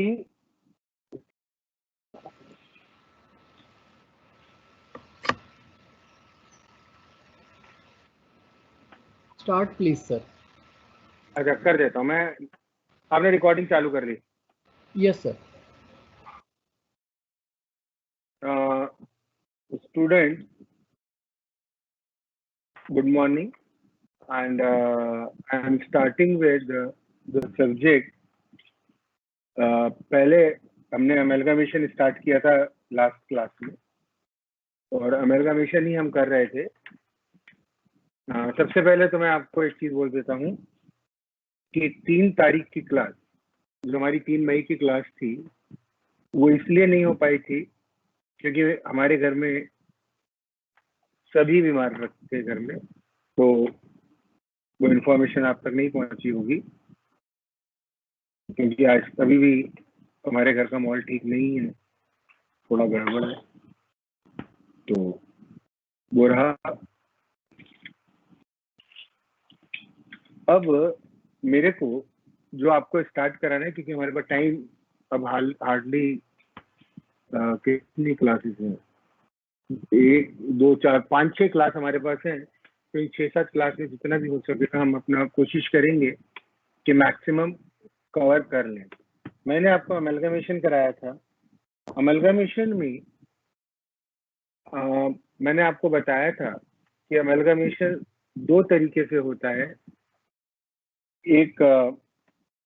कि start please sir. अच्छा कर देता हूँ मैं। आपने रिकॉर्डिंग चालू कर ली? Yes sir. Student, good morning, and I am starting with the subject. पहले हमने अमेलगामेशन स्टार्ट किया था लास्ट क्लास में, और अमेलगामेशन ही हम कर रहे थे। सबसे पहले तो मैं आपको एक चीज बोल देता हूँ कि 3 तारीख की क्लास, जो हमारी 3 मई की क्लास थी, वो इसलिए नहीं हो पाई थी क्योंकि हमारे घर में सभी बीमार थे घर में, तो वो इन्फॉर्मेशन आप तक नहीं पहुंची होगी, क्योंकि आज अभी भी हमारे घर का माहौल ठीक नहीं है, थोड़ा गड़बड़ है। तो वो रहा। अब मेरे को जो आपको स्टार्ट कराना है, क्योंकि हमारे पास टाइम अब हार्डली कितनी क्लासेस हैं, 1 2 4 5 6 क्लास हमारे पास है। तो 6-7 क्लास में जितना भी हो सके हम अपना कोशिश करेंगे कि मैक्सिमम कवर कर लें। मैंने आपको अमेलगामेशन कराया था। अमेलगामेशन में मैंने आपको बताया था कि अमेलगामेशन 2 तरीके से होता है। एक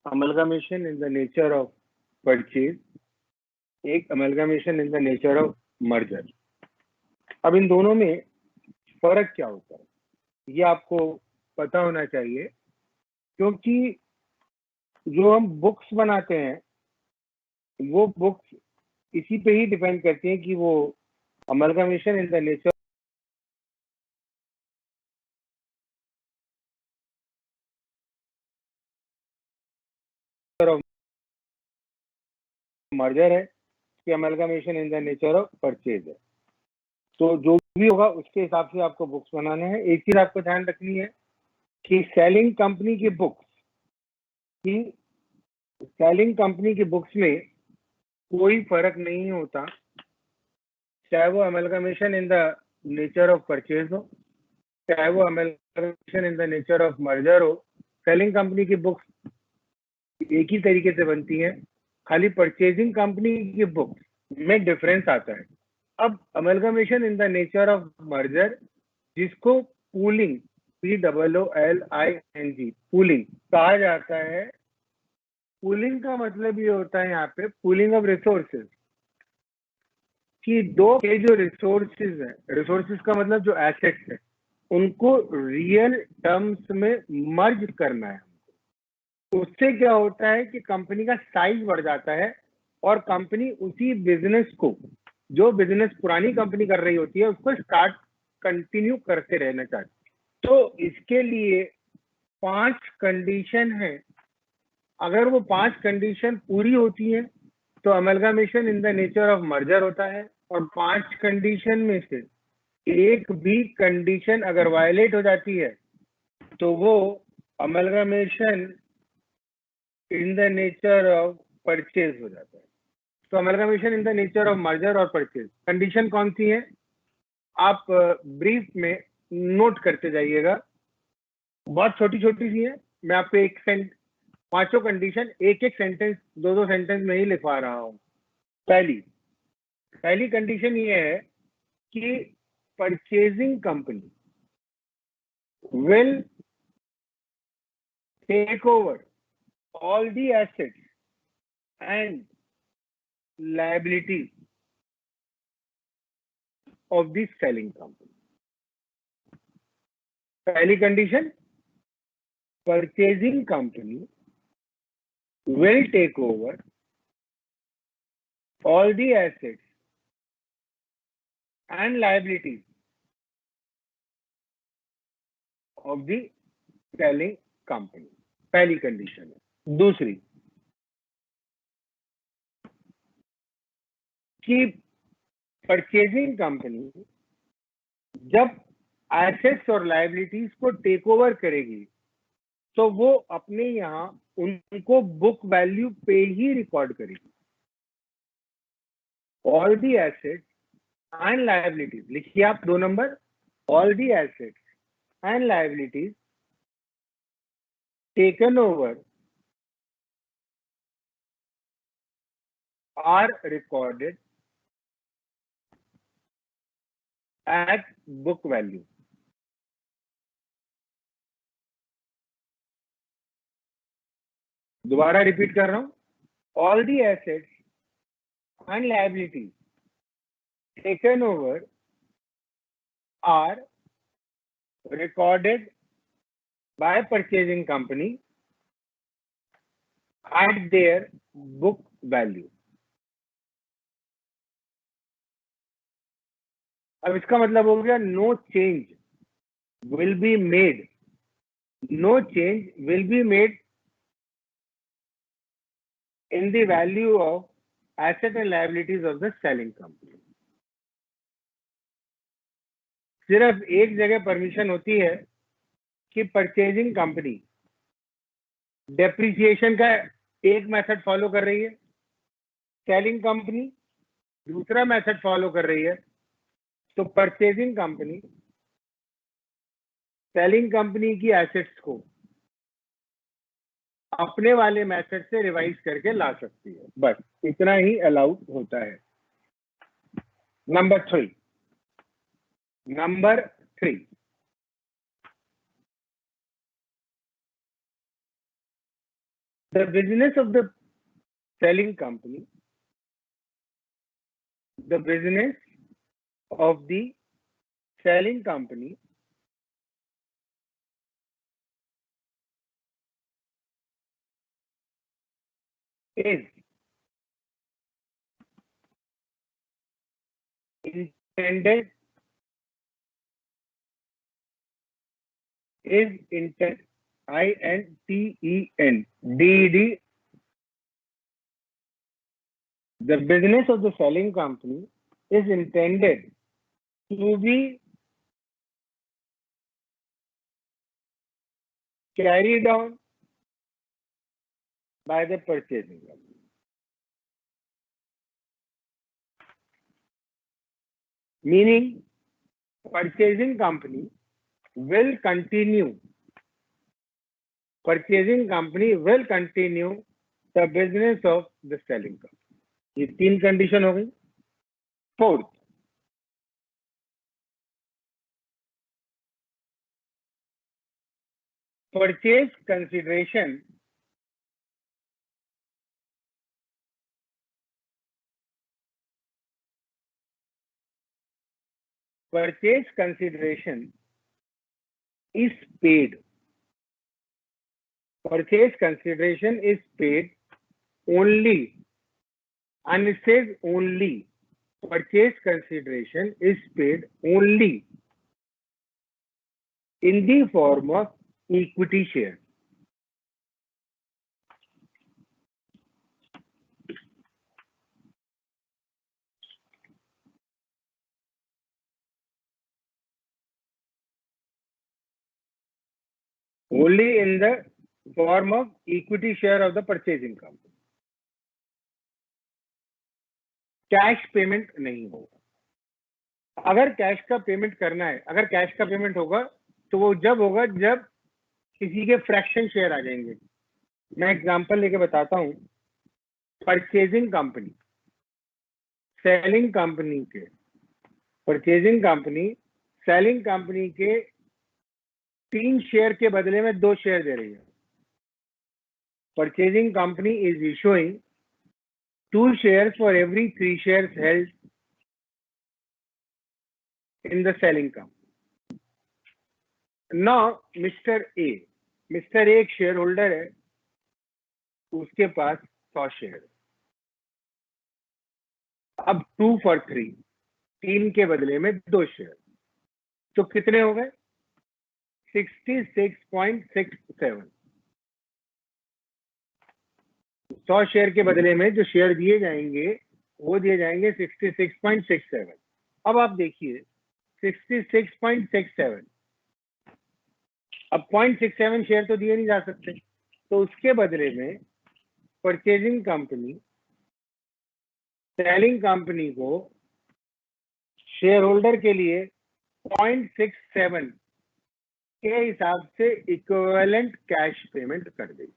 amalgamation in the nature of purchase, एक amalgamation in the nature of merger. अब इन दोनों में फर्क क्या होता है ये आपको पता होना चाहिए, क्योंकि जो हम बुक्स बनाते हैं वो बुक्स इसी पे ही डिपेंड करती हैं कि वो amalgamation in the nature of merger है कि amalgamation in the nature of purchase है। तो जो भी होगा उसके हिसाब से आपको बुक्स बनाना है। एक चीज आपको ध्यान रखनी है कि सेलिंग कंपनी की बुक्स में कोई फर्क नहीं होता, चाहे वो amalgamation in the nature of purchase हो, चाहे वो amalgamation in the nature of merger हो। सेलिंग कंपनी की बुक्स एक ही तरीके से बनती हैं, खाली परचेजिंग कंपनी की बुक्स में डिफरेंस आता है। अब amalgamation in the nature of merger, जिसको पूलिंग, POOLING पूलिंग कहा जाता है। पूलिंग का मतलब ये होता है यहाँ पे पूलिंग ऑफ रिसोर्सेज, कि 2 के जो रिसोर्सेज है, रिसोर्सेज का मतलब जो एसेट्स है, उनको रियल टर्म्स में मर्ज करना है। उससे क्या होता है कि कंपनी का साइज बढ़ जाता है और कंपनी उसी बिजनेस को, जो बिजनेस पुरानी कंपनी कर रही होती है, उसको स्टार्ट कंटिन्यू करते रहना चाहती है। तो इसके लिए 5 कंडीशन है। अगर वो 5 कंडीशन पूरी होती है तो amalgamation in the nature of merger होता है, और 5 कंडीशन में से एक भी कंडीशन अगर वायलेट हो जाती है तो वो amalgamation in the nature of purchase हो जाता है। तो amalgamation in the nature of merger और परचेज कंडीशन कौन सी है, आप ब्रीफ में नोट करते जाइएगा। बहुत छोटी छोटी सी है, मैं आपको एक पांचों कंडीशन एक सेंटेंस, 2 सेंटेंस में ही लिखवा रहा हूं। पहली कंडीशन ये है कि purchasing company will take over all the assets and liabilities of the selling company. पहली condition, purchasing company will take over all the assets and liabilities of the selling company. पहली कंडीशन है। दूसरी कि purchasing company जब assets और liabilities को take over करेगी तो वो अपने यहाँ उनको बुक वैल्यू पे ही रिकॉर्ड करेगी। All the assets and liabilities, लिखिए आप 2 number, all the assets and liabilities taken over are recorded at book value. दोबारा रिपीट कर रहा हूं, all the assets and liabilities taken over are recorded by purchasing company at their book value. अब इसका मतलब हो गया no change will be made, no change will be made in the value of asset and liabilities of the selling company. सिर्फ एक जगह permission होती है कि परचेजिंग कंपनी डेप्रिसिएशन का एक मेथड फॉलो कर रही है, सेलिंग कंपनी दूसरा मेथड फॉलो कर रही है, तो परचेजिंग कंपनी सेलिंग कंपनी की एसेट्स को अपने वाले मेथड से रिवाइज करके ला सकती है, बस इतना ही अलाउड होता है। Number 3, the business of the selling company, the business of the selling company is intended INTENDED. The business of the selling company is intended to be carried on by the purchasing company. Meaning, purchasing company will continue the business of the selling company. ये 3 condition हो गई। 4th, purchase consideration is paid. Purchase consideration is paid only, and it says only. Purchase consideration is paid only in the form of equity share. Only in the form of equity share of the purchasing company. Cash payment नहीं होगा। अगर cash का payment करना है, अगर cash का payment होगा तो वो जब होगा जब किसी के फ्रैक्शन शेयर आ जाएंगे। मैं एग्जांपल लेके बताता हूं। परचेजिंग कंपनी सेलिंग कंपनी के, परचेजिंग कंपनी सेलिंग कंपनी के 3 शेयर के बदले में 2 शेयर दे रही है। Purchasing company is issuing 2 shares for every 3 shares held in the selling company. Now, Mr. A एक शेयर होल्डर है, उसके पास 100 शेयर। अब 2 for 3, 3 के बदले में 2 शेयर, तो कितने हो गए? 66.67। 100 शेयर के बदले में जो शेयर दिए जाएंगे वो दिए जाएंगे 66.67। अब आप देखिए 66.67, अब 0.67 शेयर तो दिए नहीं जा सकते, तो उसके बदले में परचेजिंग कंपनी सेलिंग कंपनी को शेयर होल्डर के लिए 0.67 के हिसाब से इक्विवेलेंट कैश पेमेंट कर देगी।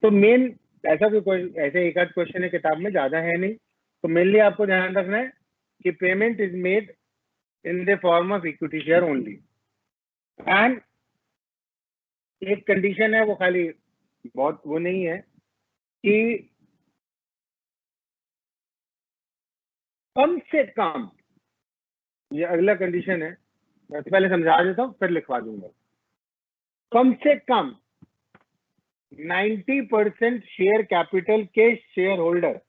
तो मेन ऐसा कोई ऐसे एक आध क्वेश्चन है किताब में, ज्यादा है नहीं, तो मेनली आपको ध्यान रखना है कि payment is made in the form of equity share only. And एक कंडीशन है, वो खाली बहुत वो नहीं है कि कम से कम, ये अगला कंडीशन है, मैं पहले समझा देता हूँ फिर लिखवा दूंगा। कम से कम 90% शेयर कैपिटल के शेयर होल्डर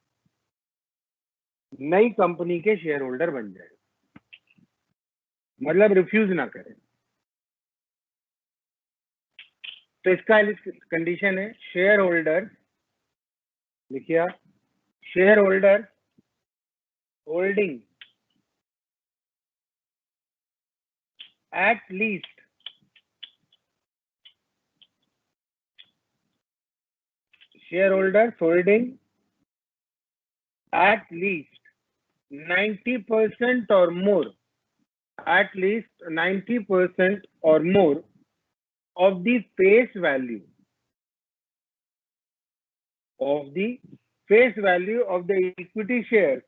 नई कंपनी के शेयर होल्डर बन जाए, मतलब रिफ्यूज ना करें। तो इसका कंडीशन है शेयर होल्डर, लिखिए आप, share holder holding at least shareholders holding at least 90% or more, at least 90% or more of the face value of the equity shares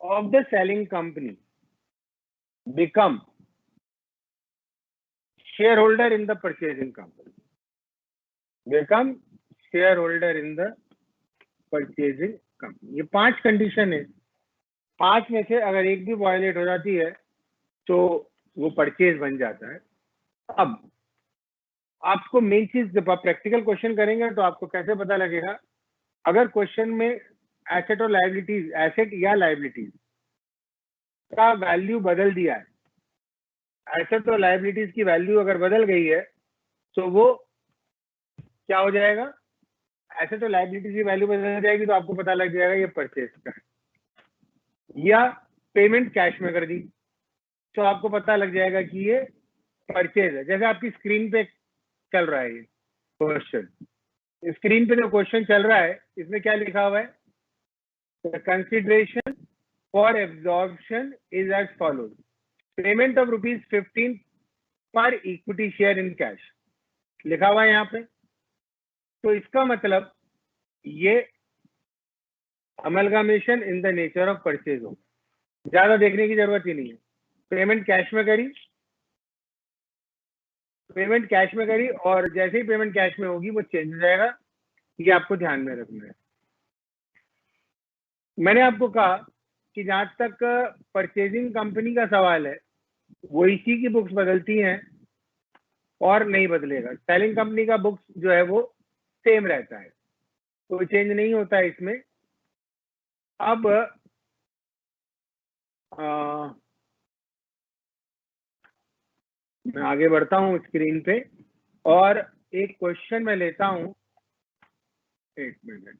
of the selling company become shareholder in the purchasing company, become shareholder in the purchasing company। ये 5 condition है, 5 में से अगर एक भी violet हो जाती है तो वो परचेज बन जाता है। अब आपको मेन चीज, जब आप प्रैक्टिकल क्वेश्चन करेंगे तो आपको कैसे पता लगेगा, अगर क्वेश्चन में एसेट और लायबिलिटीज, एसेट या लायबिलिटीज का वैल्यू बदल दिया है, एसेट और लायबिलिटीज की वैल्यू अगर बदल गई है तो वो क्या हो जाएगा, एसेट और लायबिलिटीज की वैल्यू बदल जाएगी तो आपको पता लग जाएगा ये परचेज का है। या पेमेंट कैश में कर दी तो आपको पता लग जाएगा कि ये परचेज है। जैसे आपकी स्क्रीन पे चल रहा है ये क्वेश्चन, स्क्रीन पे जो क्वेश्चन चल रहा है इसमें क्या लिखा हुआ है, the consideration for absorption is as follows, payment of ₹15 per equity share in cash, लिखा हुआ है यहाँ पे। तो इसका मतलब ये amalgamation in the nature of purchase हो, ज्यादा देखने की जरूरत ही नहीं है। पेमेंट कैश में करी, पेमेंट कैश में करी और जैसे ही पेमेंट कैश में होगी वो चेंज हो जाएगा, ये आपको ध्यान में रखना है। मैंने आपको कहा कि जहां तक परचेजिंग कंपनी का सवाल है वो इसी की बुक्स बदलती हैं और नहीं बदलेगा। सेलिंग कंपनी का बुक्स जो है वो सेम रहता है, कोई चेंज नहीं होता है इसमें। अब मैं आगे बढ़ता हूँ स्क्रीन पे और एक क्वेश्चन मैं लेता हूँ, एक मिनट।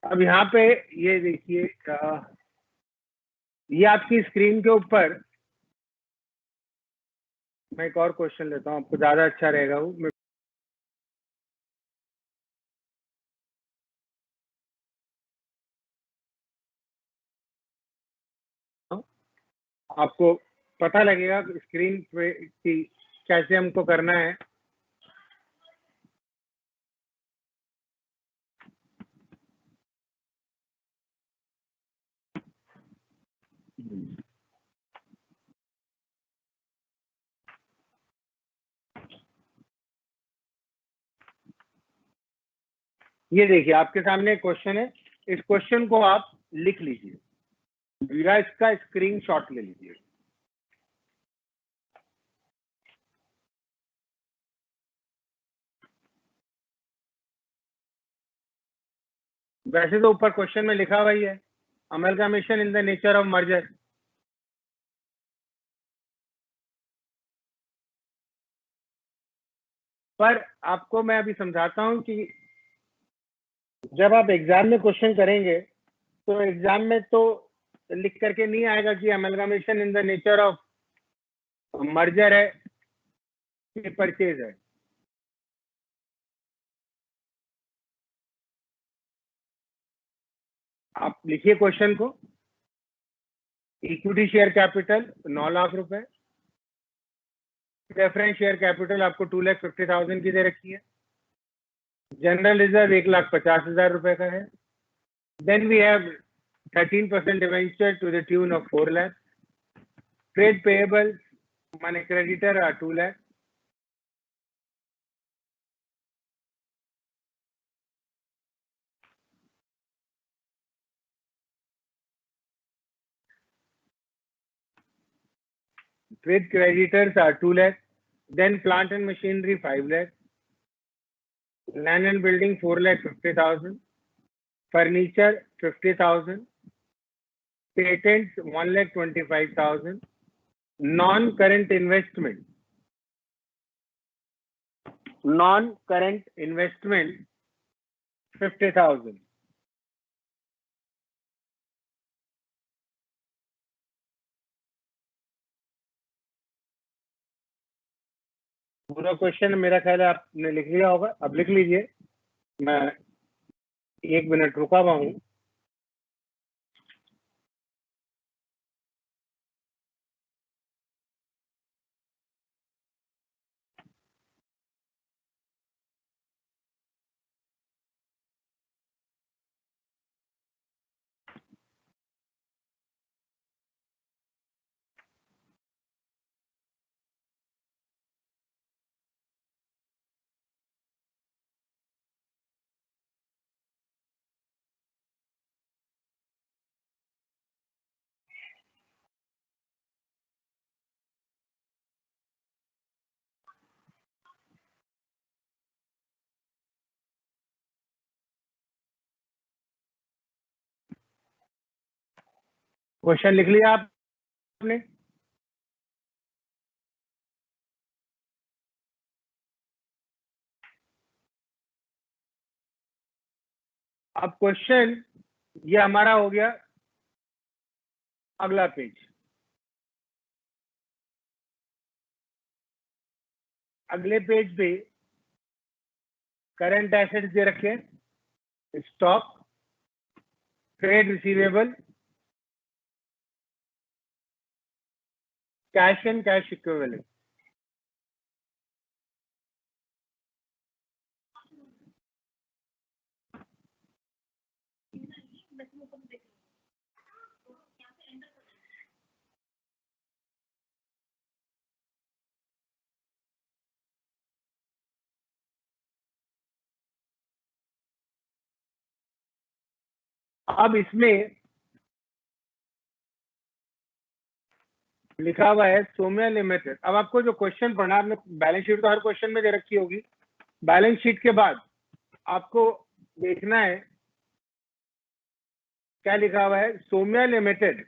अब यहाँ पे ये देखिए, ये आपकी स्क्रीन के ऊपर मैं एक और क्वेश्चन लेता हूँ, आपको ज्यादा अच्छा रहेगा वो। आपको पता लगेगा स्क्रीन पे कि कैसे हमको करना है। ये देखिए आपके सामने एक क्वेश्चन है, इस क्वेश्चन को आप लिख लीजिए या इसका स्क्रीनशॉट ले लीजिए। वैसे तो ऊपर क्वेश्चन में लिखा हुआ ही है, amalgamation in the nature of merger. पर आपको मैं अभी समझाता हूं कि जब आप एग्जाम में क्वेश्चन करेंगे तो एग्जाम में तो लिख करके नहीं आएगा कि amalgamation in the nature of merger है कि परचेज है। आप लिखिए क्वेश्चन को, इक्विटी शेयर कैपिटल 9 लाख रुपए, प्रेफरेंस शेयर कैपिटल आपको 2,50,000 की दे रखी है, जनरल रिजर्व 1,50,000 रुपए का है, then we have 13% debenture to the tune of 4 lakh, trade payable माने creditor are 2 lakh, trade creditors are 2 lakh, then plant and machinery 5 lakh, land and building 4,50,000, furniture 50,000, patents 1,25,000, non-current investment 50,000. पूरा question मेरा ख्याल है आपने लिख लिया होगा, अब लिख लीजिए, मैं 1 मिनट रुका हुआ हूं। क्वेश्चन लिख लिया आपने? अब क्वेश्चन ये हमारा हो गया अगला पेज। अगले पेज पे करंट एसेट्स दे रखे हैं, stock, trade receivable, cash and cash equivalent. अब इसमें लिखा हुआ है सोम्या लिमिटेड। अब आपको जो क्वेश्चन पढ़ना, आपने बैलेंस शीट तो हर क्वेश्चन में दे रखी होगी, बैलेंस शीट के बाद आपको देखना है क्या लिखा हुआ है। Somya limited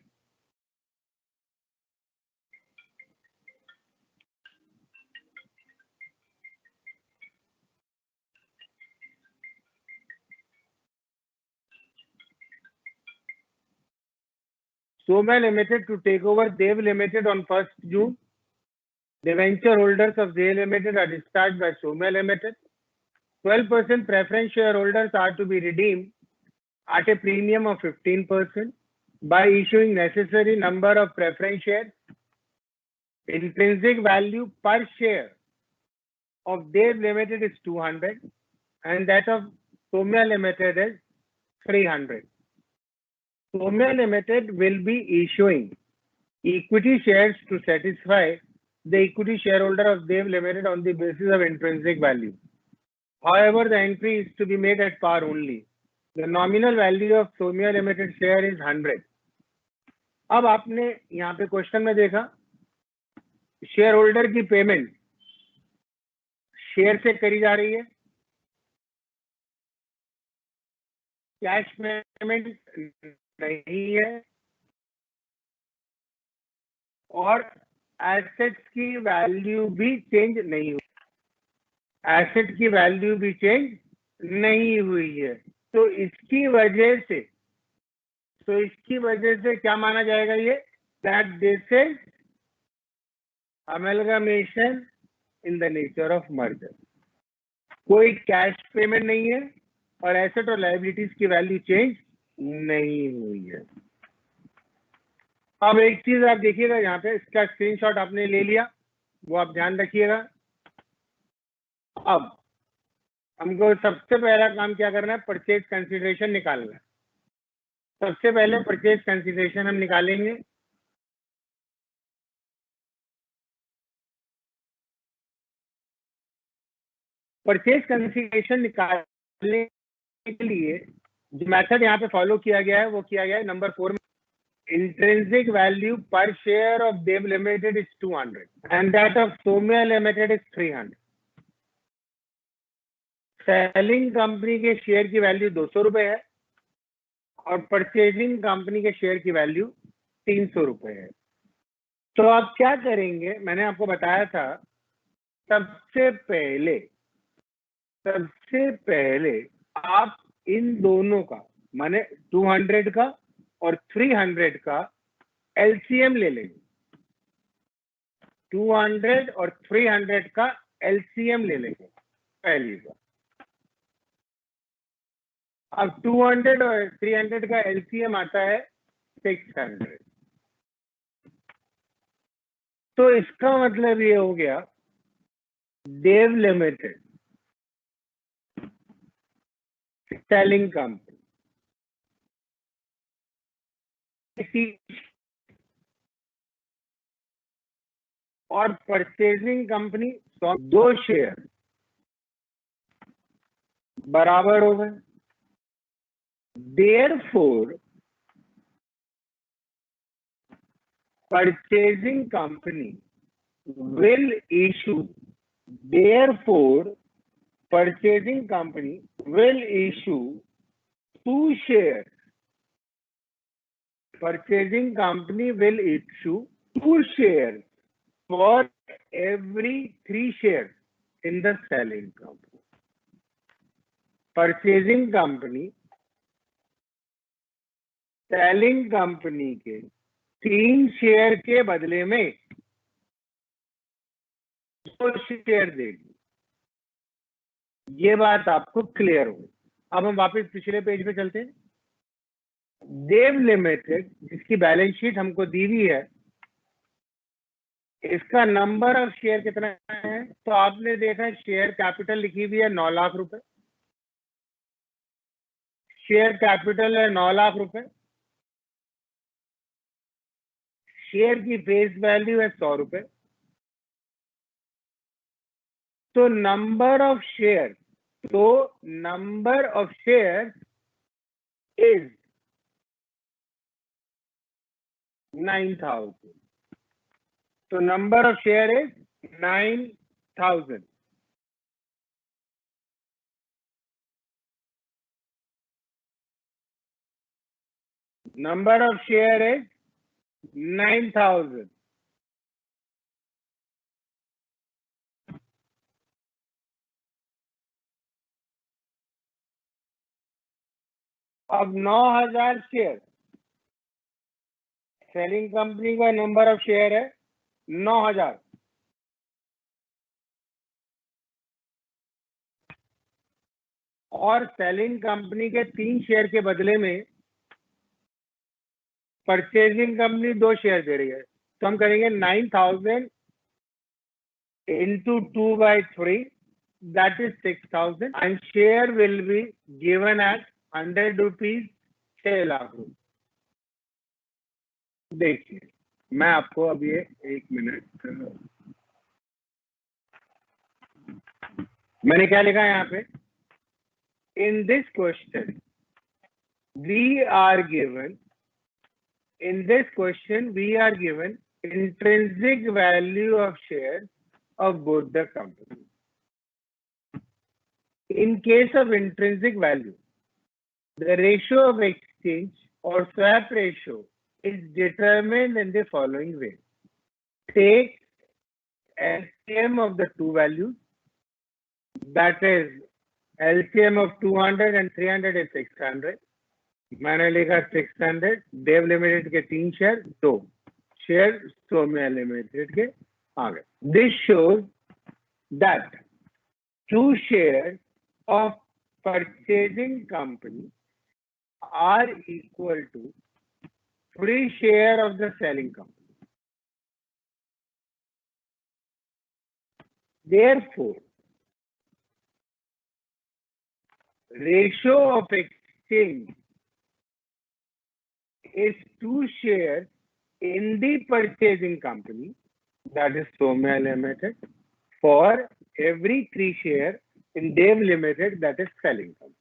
Somya Limited to take over Dev Limited on 1st June. The venture holders of Dev Limited are discharged by Somya Limited. 12% preference shareholders are to be redeemed at a premium of 15% by issuing necessary number of preference shares. Intrinsic value per share of Dev Limited is 200 and that of Somya Limited is 300. Somya Limited will be issuing equity shares to satisfy the equity shareholder of Dev Limited on the basis of intrinsic value. However, the entry is to be made at par only. The nominal value of Somya Limited share is 100. अब आपने यहाँ पे question में देखा share holder की payment share से करी जा रही है, कैश पेमेंट नहीं है और एसेट्स की वैल्यू भी चेंज नहीं हुई, एसेट की वैल्यू भी चेंज नहीं हुई है। तो इसकी वजह से क्या माना जाएगा ये, that this is amalgamation in the nature of merger. कोई कैश पेमेंट नहीं है और एसेट और लायबिलिटीज की वैल्यू चेंज नहीं हुई है। अब एक चीज आप देखिएगा यहाँ पे, इसका स्क्रीनशॉट आपने ले लिया, वो आप ध्यान रखिएगा। अब हमको सबसे पहला काम क्या करना है, परचेज कंसीडरेशन निकालना है। सबसे पहले परचेज कंसीडरेशन हम निकालेंगे। परचेज कंसीडरेशन निकालने के लिए जो मेथड यहाँ पे फॉलो किया गया है वो किया गया है नंबर 4 में, intrinsic value per share of Dev Limited is 200 and that of Somya Limited is 300. Selling company के शेयर की वैल्यू 200 रुपए है और परचेजिंग कंपनी के शेयर की वैल्यू 300 रुपए है। तो आप क्या करेंगे, मैंने आपको बताया था, सबसे पहले आप इन दोनों का माने 200 का और 300 का एलसीएम ले लेंगे। 200 और 300 का एलसीएम ले लेंगे पहली बार। अब 200 और 300 का एलसीएम आता है 600। तो इसका मतलब ये हो गया देव लिमिटेड सेलिंग कंपनी और परचेजिंग कंपनी 2 शेयर बराबर हो गए। Therefore, purchasing company will issue 2 shares. Purchasing company will issue 2 shares for every 3 shares in the selling company. Purchasing company selling company के 3 शेयर के बदले में 2 शेयर देगी। ये बात आपको क्लियर हो। अब हम वापस पिछले पेज पे चलते हैं। देव लिमिटेड जिसकी बैलेंस शीट हमको दी हुई है, इसका नंबर ऑफ शेयर कितना है, तो आपने देखा शेयर कैपिटल लिखी हुई है 9 लाख रुपए। शेयर कैपिटल है 9 लाख रुपए। शेयर की फेस वैल्यू है 100 रुपए। तो नंबर ऑफ शेयर इज 9000। तो number of share is 9000। Number of share is 9000। अब 9000 शेयर, सेलिंग कंपनी का नंबर ऑफ शेयर है 9000। और सेलिंग कंपनी के 3 शेयर के बदले में परचेजिंग कंपनी 2 शेयर दे रही है। तो हम करेंगे 9000 into 2/3, that is 6000 and share will be given at 100 rupees, 6 lakh रुपए। देखिए मैं आपको अब ये 1 मिनट, मैंने क्या लिखा है यहाँ पे, in this question we are given intrinsic value of shares of both the companies. In case of intrinsic value, the ratio of exchange or swap ratio is determined in the following way. Take LCM of the two values, that is LCM of 200 and 300 is 600. मैंने लिखा 600, देव limited के 3 share, 2 share Saumya limited के आ गए. This shows that 2 shares of purchasing company are equal to free share of the selling company. Therefore, ratio of exchange is 2 shares in the purchasing company, that is Somya Limited, for every 3 shares in Dev Limited, that is selling company.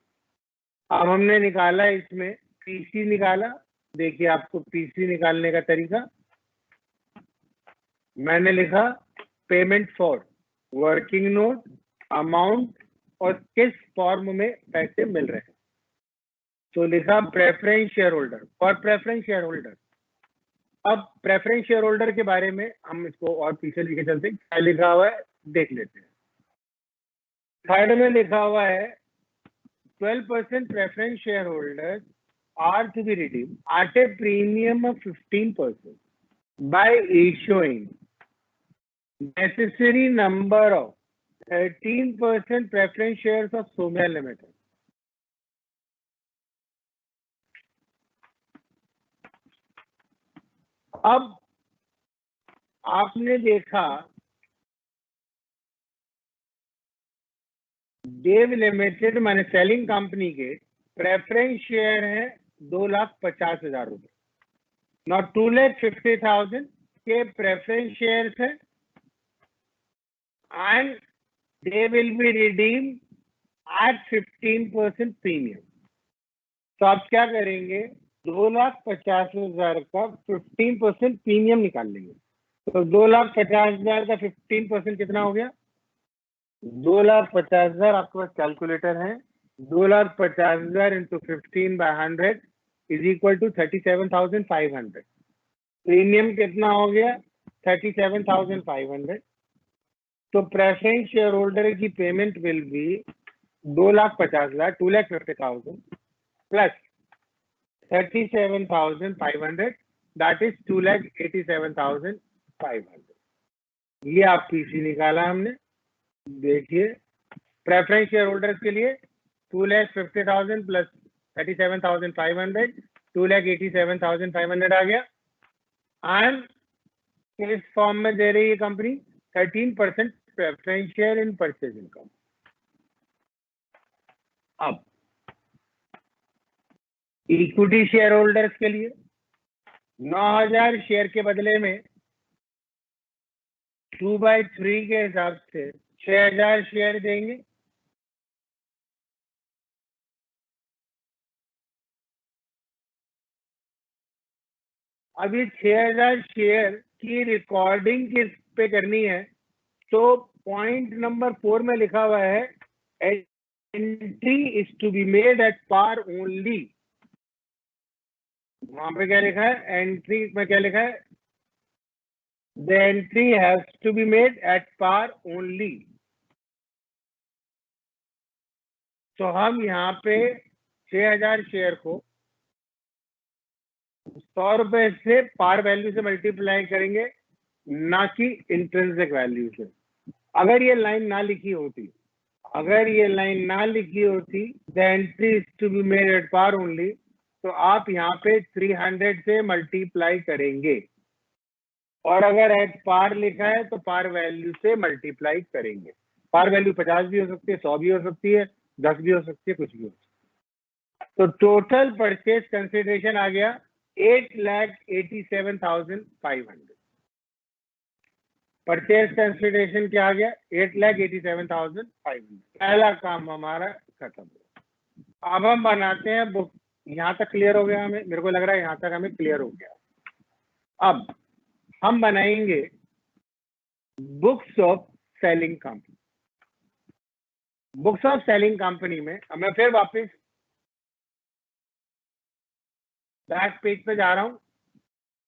अब हमने निकाला इसमें PC निकाला. देखिए आपको PC निकालने का तरीका. मैंने लिखा payment for working note, amount और किस फॉर्म में पैसे मिल रहे हैं. तो लिखा प्रेफरेंस शेयर होल्डर और प्रेफरेंस शेयर होल्डर. अब प्रेफरेंस शेयर होल्डर के बारे में हम इसको और पीछे लेके चलते हैं. क्या लिखा हुआ है देख लेते हैं. थर्ड में लिखा हुआ है 12% preference shareholders are to be redeemed at a premium of 15% by issuing necessary number of 13% preference shares of Somya Limited. अब आपने देखा देव लिमिटेड माने सेलिंग कंपनी के प्रेफरेंस शेयर है 2,50,000 रुपए. नॉट 2,50,000 के प्रेफरेंस शेयर है and they will be redeem at 15% premium. तो आप क्या करेंगे 2,50,000 का 15% प्रीमियम निकाल लेंगे. तो 2,50,000 का 15% कितना हो गया 2,50,000. आपके पास कैलकुलेटर है. 2,50,000 into 15/100 is equal to 37,500. Premium कितना हो गया 37,500. तो प्रेफरेंस शेयर होल्डर की payment will be 2,50,000 2,50,000 plus 37,500 that is 2,87,500. ये आप पीसी निकाला हमने. देखिए प्रेफरेंस शेयर होल्डर्स के लिए 2,50,000 प्लस 37,500 2,87,500 आ गया. एंड किस फॉर्म में दे रही है company 13% preference share in purchasing company. अब इक्विटी शेयर होल्डर्स के लिए 9,000 शेयर के बदले में 2/3 के हिसाब से 6,000 शेयर देंगे. अब ये 6,000 शेयर की रिकॉर्डिंग किस पे करनी है. तो पॉइंट नंबर 4 में लिखा हुआ है entry is to be made at par only. वहां पे क्या लिखा है एंट्री में क्या लिखा है the entry has to be made at par only. तो हम यहाँ पे 6,000 शेयर को 100 रुपए से पार वैल्यू से मल्टीप्लाई करेंगे, ना कि इंट्रिंसिक वैल्यू से. अगर ये लाइन ना लिखी होती the entry is to be made at par only, तो आप यहाँ पे 300 से मल्टीप्लाई करेंगे. और अगर एट पार लिखा है तो पार वैल्यू से मल्टीप्लाई करेंगे. पार वैल्यू 50 भी हो सकती है, 100 भी हो सकती है, 10 भी हो सकती है, कुछ भी हो सकती है. तो टोटल परचेज कंसिडरेशन आ गया 8,87,500. परचेज कंसिडरेशन क्या आ गया 8,87,500. पहला काम हमारा खत्म हुआ. अब हम बनाते हैं बुक. यहाँ तक क्लियर हो गया हमें, मेरे को लग रहा है यहाँ तक हमें क्लियर हो गया. अब हम बनाएंगे books of selling company. Books of selling company में मैं फिर वापस बैक पेज पे जा रहा हूं,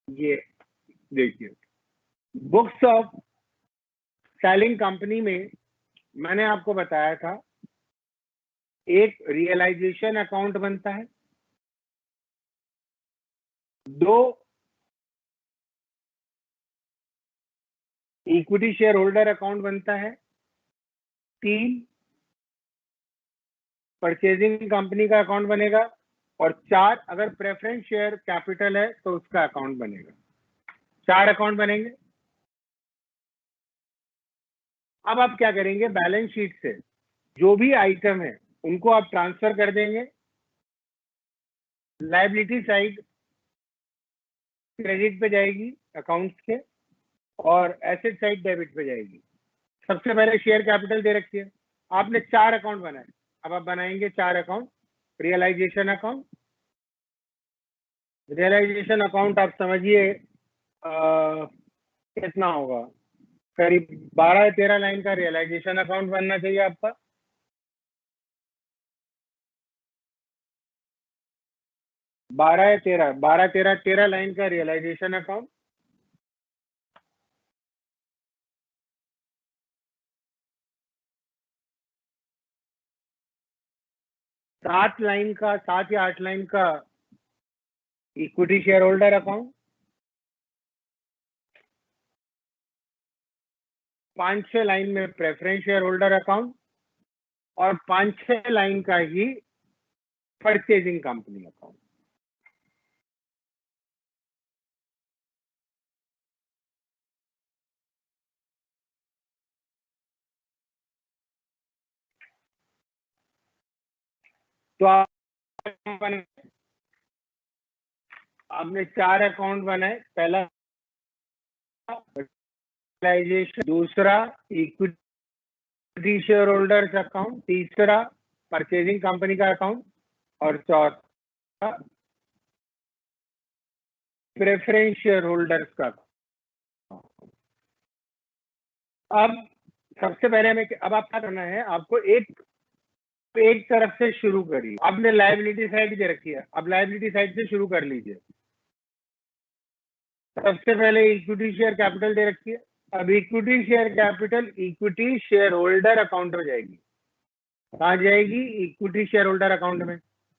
ये देखिए बुक्स ऑफ सेलिंग कंपनी में मैंने आपको बताया था एक रियलाइजेशन अकाउंट बनता है, 2 इक्विटी शेयर होल्डर अकाउंट बनता है, 3 परचेजिंग कंपनी का अकाउंट बनेगा, और 4 अगर प्रेफरेंस शेयर कैपिटल है तो उसका अकाउंट बनेगा। 4 अकाउंट बनेंगे। अब आप क्या करेंगे, बैलेंस शीट से जो भी आइटम है उनको आप ट्रांसफर कर देंगे। लायबिलिटी साइड क्रेडिट पे जाएगी अकाउंट्स के, और एसेट साइड डेबिट पे जाएगी। सबसे पहले शेयर कैपिटल दे रखी है, आपने 4 अकाउंट बनाए, अब आप बनाएंगे 4 account. Realisation account, realisation account आप समझिए कितना होगा, करीब 12 या 13 लाइन का रियलाइजेशन अकाउंट बनना चाहिए आपका। 12 या 13, 12 13 लाइन का रियलाइजेशन अकाउंट। सात या 8 लाइन का equity share holder account. 5-6 line में प्रेफरेंस शेयर होल्डर अकाउंट, और 5-6 लाइन का ही परचेजिंग कंपनी अकाउंट। तो आपने 4 अकाउंट बनाए, पहला रियलाइजेशन, दूसरा इक्विटी शेयर होल्डर्स अकाउंट, तीसरा परचेजिंग कंपनी का अकाउंट, और चौथा प्रेफरेंस शेयर होल्डर्स का। अब सबसे पहले हमें, अब आप क्या करना है, आपको एक तरफ से शुरू करिए। आपने लायबिलिटी साइड दे रखी है, अब लायबिलिटी साइड से शुरू कर लीजिए। सबसे पहले इक्विटी शेयर कैपिटल दे रखी है, अब equity share capital equity share holder account में जाएगी। कहाँ जाएगी? इक्विटी शेयर होल्डर अकाउंट में।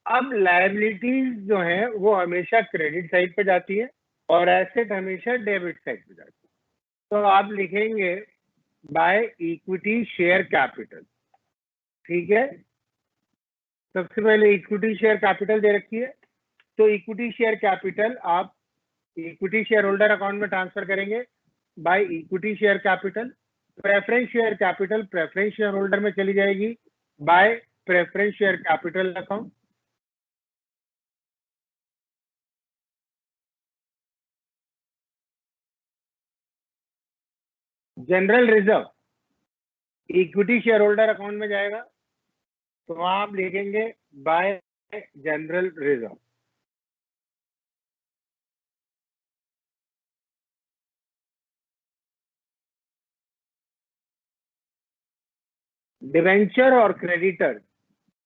अब लायबिलिटीज जो है वो हमेशा क्रेडिट साइड पे जाती है, और एसेट हमेशा डेबिट साइड पे जाती है। तो आप लिखेंगे बाय इक्विटी शेयर कैपिटल, ठीक है। सबसे पहले इक्विटी शेयर कैपिटल दे रखी है, तो इक्विटी शेयर कैपिटल आप इक्विटी शेयर होल्डर अकाउंट में ट्रांसफर करेंगे bye equity share capital. Preference share capital preference share holder में चली जाएगी bye preference share capital account. General reserve equity share holder account में जाएगा, तो आप लिखेंगे बाय जनरल रिजर्व। डिवेंचर और क्रेडिटर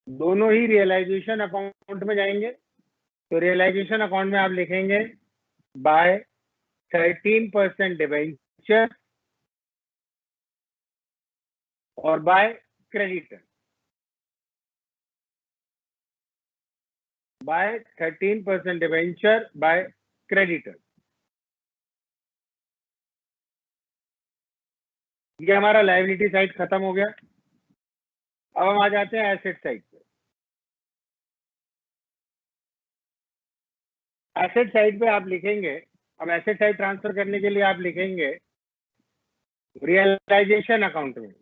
दोनों ही रियलाइजेशन अकाउंट में जाएंगे, तो रियलाइजेशन अकाउंट में आप लिखेंगे बाय 13% डिवेंचर और by creditor, by 13% debenture by creditor. ये हमारा लायबिलिटी साइड खत्म हो गया। अब हम आ जाते हैं एसेट साइड पे। एसेट साइड पे आप लिखेंगे, अब एसेट साइड ट्रांसफर करने के लिए आप लिखेंगे रियलाइजेशन अकाउंट में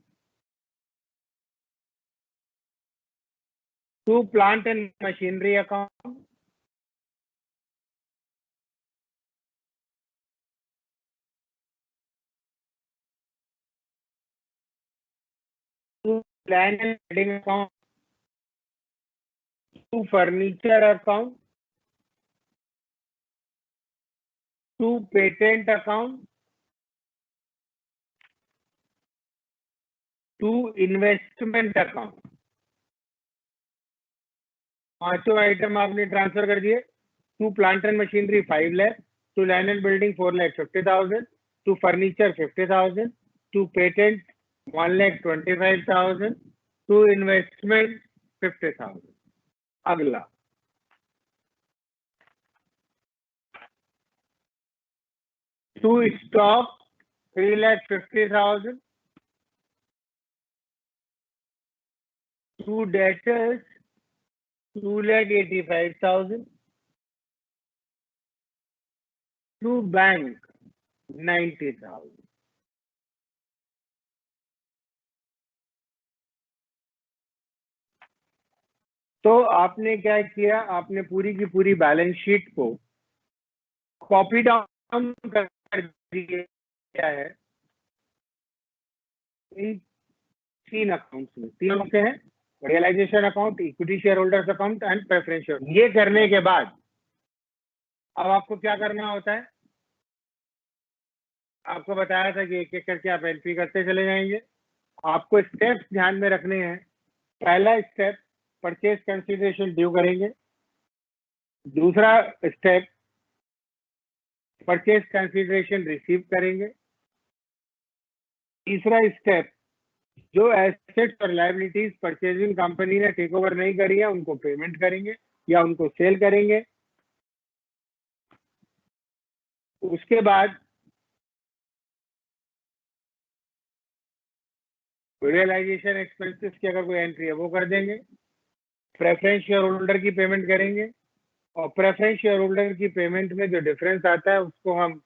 to plant and machinery account, to plan and building account, to furniture account, to patent account, to investment account. पांचों आइटम आपने ट्रांसफर कर दिए। to plant and machinery 5 lakh, to land and building 4,50,000, to furniture 50,000, to patent 1,25,000, to investment 50,000. अगला to stock 3,50,000, to debtors 2,85,000, to bank 90,000. तो आपने क्या किया, आपने पूरी की पूरी बैलेंस शीट को कॉपी डाउन कर दिया है इन 3 अकाउंट्स में। 3 अकाउंट हैं, realisation account, equity share holders account and preference share. ये करने के बाद अब आपको क्या करना होता है, आपको बताया था कि एक एक करके आप एंट्री करते चले जाएंगे। आपको स्टेप्स ध्यान में रखने हैं। पहला स्टेप परचेज कंसीडरेशन ड्यू करेंगे। दूसरा स्टेप परचेज कंसीडरेशन रिसीव करेंगे। तीसरा स्टेप जो एसेट्स और लायबिलिटीज परचेजिंग कंपनी ने टेक ओवर नहीं करी है उनको पेमेंट करेंगे या उनको सेल करेंगे। उसके बाद रियलाइजेशन एक्सपेंसेस की अगर कोई एंट्री है वो कर देंगे। प्रेफरेंस शेयर होल्डर की पेमेंट करेंगे और प्रेफरेंस शेयर होल्डर की पेमेंट में जो डिफरेंस आता है उसको हम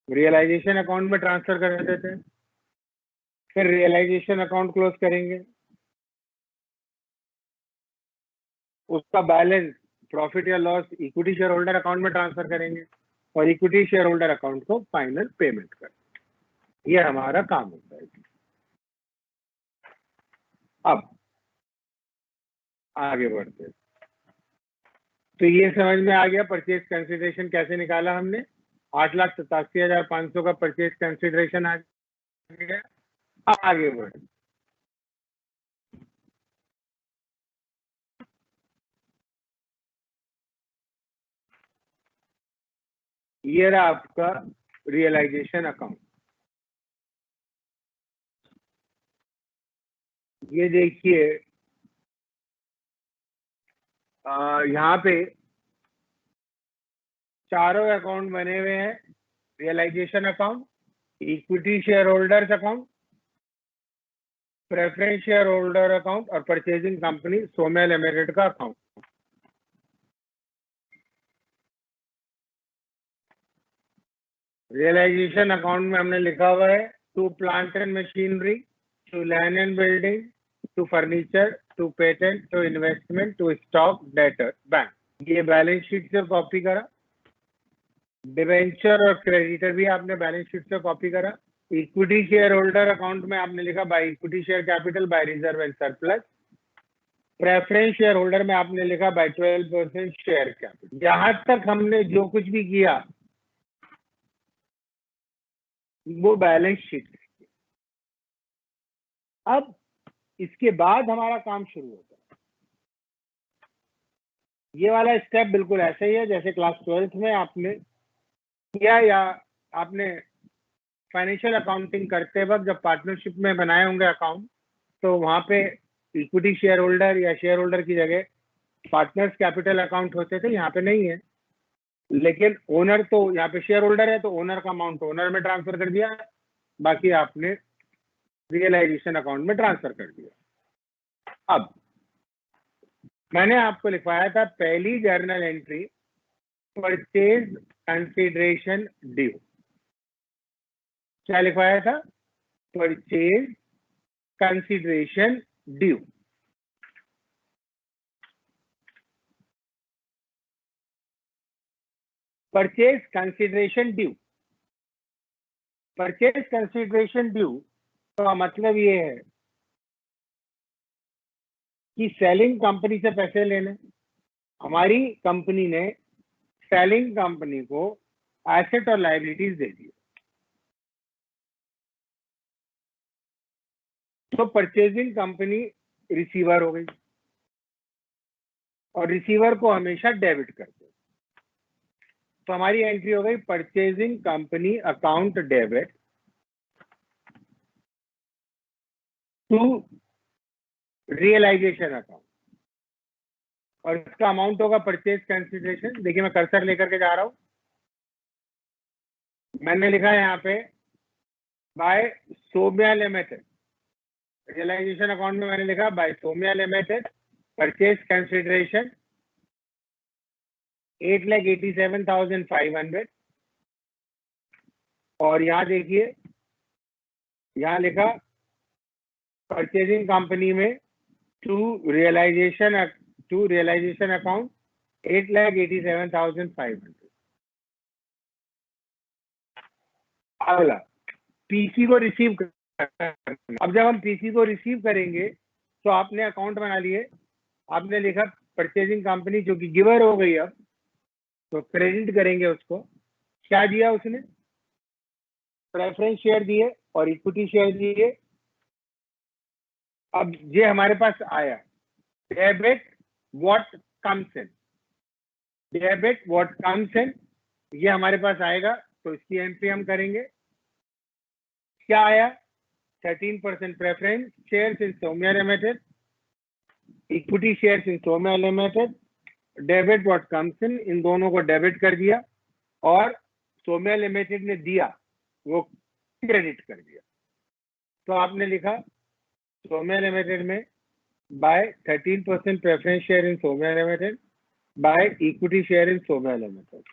रियलाइजेशन अकाउंट में ट्रांसफर कर देते हैं। फिर रियलाइजेशन अकाउंट क्लोज करेंगे, उसका बैलेंस प्रॉफिट या loss equity share holder account में ट्रांसफर करेंगे और इक्विटी शेयर होल्डर अकाउंट को फाइनल पेमेंट करेंगे। ये हमारा काम होता है। अब आगे बढ़ते हैं। तो ये समझ में आ गया परचेज कंसिडरेशन कैसे निकाला हमने। 8,87,500 का परचेज कंसिडरेशन आ गया। अब आगे बढ़े। ये रहा आपका रियलाइजेशन अकाउंट। ये देखिए यहाँ पे चारों अकाउंट बने हुए हैं। Realisation account, equity share holders account, preference share holder account और परचेजिंग कंपनी सोम्या लिमिटेड का अकाउंट। रियलाइजेशन अकाउंट में हमने लिखा हुआ है to plant and machinery, to land and building, to furniture, to patent, to investment, to stock, debtor, bank. ये balance sheet से copy करा। डिवेंचर और क्रेडिटर भी आपने बैलेंस शीट से कॉपी करा। इक्विटी शेयर होल्डर अकाउंट में आपने लिखा by equity share capital, by reserve and surplus. Preference share holder में आपने लिखा बाय 12% शेयर कैपिटल। यहां तक हमने जो कुछ भी किया वो बैलेंस शीट। अब इसके बाद हमारा काम शुरू होता है। ये वाला स्टेप बिल्कुल ऐसे ही है जैसे क्लास 12th में आपने किया या आपने फाइनेंशियल अकाउंटिंग करते वक्त जब पार्टनरशिप में बनाए होंगे अकाउंट, तो वहां पे इक्विटी शेयर होल्डर या शेयर होल्डर की जगह पार्टनर्स कैपिटल अकाउंट होते थे। यहाँ पे नहीं है, लेकिन ओनर तो यहाँ पे शेयर होल्डर है तो ओनर का अमाउंट ओनर में ट्रांसफर कर दिया, बाकी आपने रियलाइजेशन अकाउंट में ट्रांसफर कर दिया। अब मैंने आपको लिखवाया था पहली journal entry purchase consideration due. क्या लिखवाया था? Purchase consideration due. Purchase consideration due. Purchase consideration due का मतलब ये है कि सेलिंग कंपनी से पैसे लेने। हमारी कंपनी ने सेलिंग कंपनी को एसेट और लायबिलिटीज दे दी, तो परचेजिंग कंपनी रिसीवर हो गई और रिसीवर को हमेशा डेबिट करते हैं। तो हमारी एंट्री हो गई purchasing company account debit to realisation account, और इसका अमाउंट होगा परचेज कंसिडरेशन। देखिए मैं कर्सर लेकर के जा रहा हूं, मैंने लिखा है यहाँ पे by Saumya limited, realisation account में मैंने लिखा by Saumya limited purchase consideration 8,87,500, और यहाँ देखिए यहाँ लिखा परचेजिंग कंपनी में टू रियलाइजेशन अकाउंट 8,87,500। अगला पीसी को रिसीव करना। अब जब हम पीसी को रिसीव करेंगे तो आपने अकाउंट बना लिए, आपने लिखा परचेजिंग कंपनी जो कि गिवर हो गई, अब तो क्रेडिट करेंगे उसको। क्या दिया उसने? प्रेफरेंस शेयर दिए और इक्विटी शेयर दिए। अब ये हमारे पास आया debit what comes in, debit what comes इन, ये हमारे पास आएगा, तो इसकी एंट्री हम करेंगे। क्या आया? 13% preference shares in Saumya limited, equity shares in Saumya limited, debit what comes in दोनों को डेबिट कर दिया, और सोम्या लिमिटेड ने दिया वो क्रेडिट कर दिया। तो आपने लिखा सोम्या लिमिटेड में by 13% preference share in Saumya limited by equity share in Saumya limited.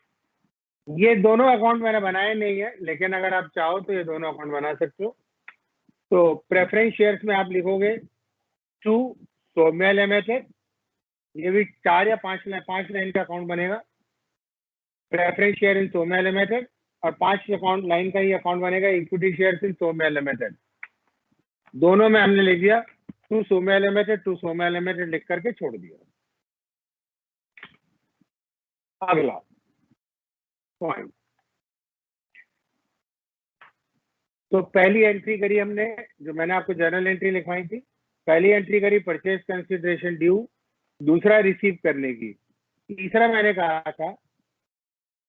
ये दोनों अकाउंट मैंने बनाए नहीं है, लेकिन अगर आप चाहो तो ये दोनों अकाउंट बना सकते हो। तो प्रेफरेंस शेयर्स में आप लिखोगे टू सोम्या लिमिटेड, ये भी 4 या 5 लाइन का अकाउंट बनेगा, preference share in Saumya limited, और 5 लाइन का ही अकाउंट बनेगा equity share in Saumya limited. दोनों में हमने लिख दिया टू सोम्या लिमिटेड लिख करके छोड़ दिया। अगला पॉइंट, तो पहली एंट्री करी हमने, जो मैंने आपको जर्नल एंट्री लिखवाई थी, पहली एंट्री करी परचेज कंसिडरेशन ड्यू, दूसरा रिसीव करने की, तीसरा मैंने कहा था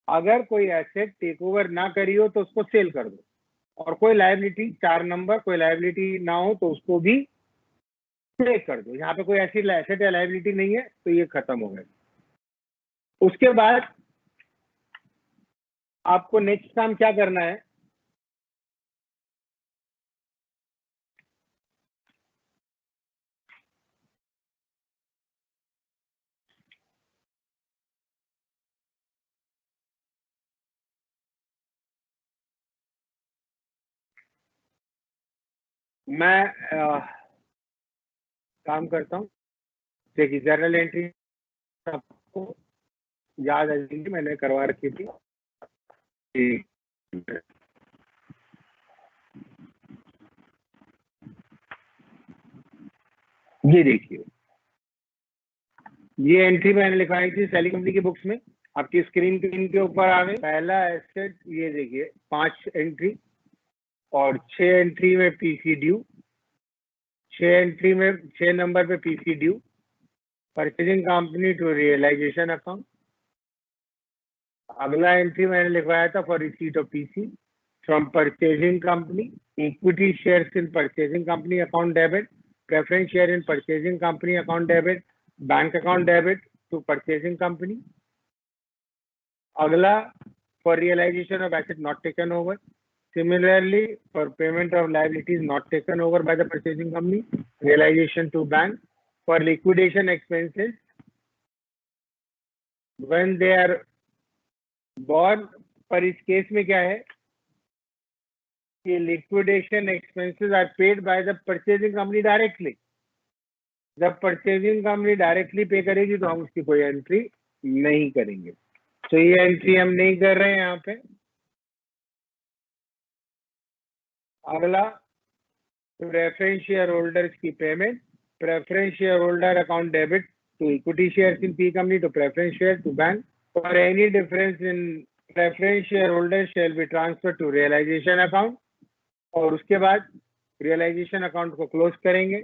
अगर कोई एसेट टेक ओवर ना करी हो तो उसको सेल कर दो, और कोई लायबिलिटी 4 नंबर कोई लायबिलिटी ना हो तो उसको भी पे कर दो। यहाँ पे कोई ऐसी एसेट या लायबिलिटी नहीं है, तो ये खत्म हो गया। उसके बाद आपको नेक्स्ट काम क्या करना है? मैं काम करता हूँ, देखिए जर्नल एंट्री आपको याद आ जाएगी, मैंने करवा रखी थी। ये देखिए, ये एंट्री मैंने लिखवाई थी सेलिंग कंपनी की बुक्स में, आपकी स्क्रीन के ऊपर आ गई। पहला एसेट ये देखिए 5 एंट्री, और 6 एंट्री में पीसी ड्यू, 6 एंट्री में 6 नंबर पे PC due, purchasing company to realisation account. अगला एंट्री मैंने लिखवाया था for receipt of PC from purchasing company, equity shares in purchasing company account debit, preference share in purchasing company account debit, bank account debit to purchasing company. अगला for realisation of asset not taken over, similarly for payment of liabilities not taken over by the purchasing company, realization to bank. For liquidation expenses when they are borne, पर इस case में क्या है कि liquidation expenses are paid by the purchasing company directly. जब purchasing company directly पे करेगी तो हम उसकी कोई एंट्री नहीं करेंगे, तो ये एंट्री हम नहीं कर रहे हैं यहाँ पे। अगला प्रेफरेंस शेयर होल्डर्स की payment, preference share holder account debit to equity shares in P company to preference share to bank, for any difference in preference share holder shall be transfer to realisation account, और उसके बाद realisation account को close करेंगे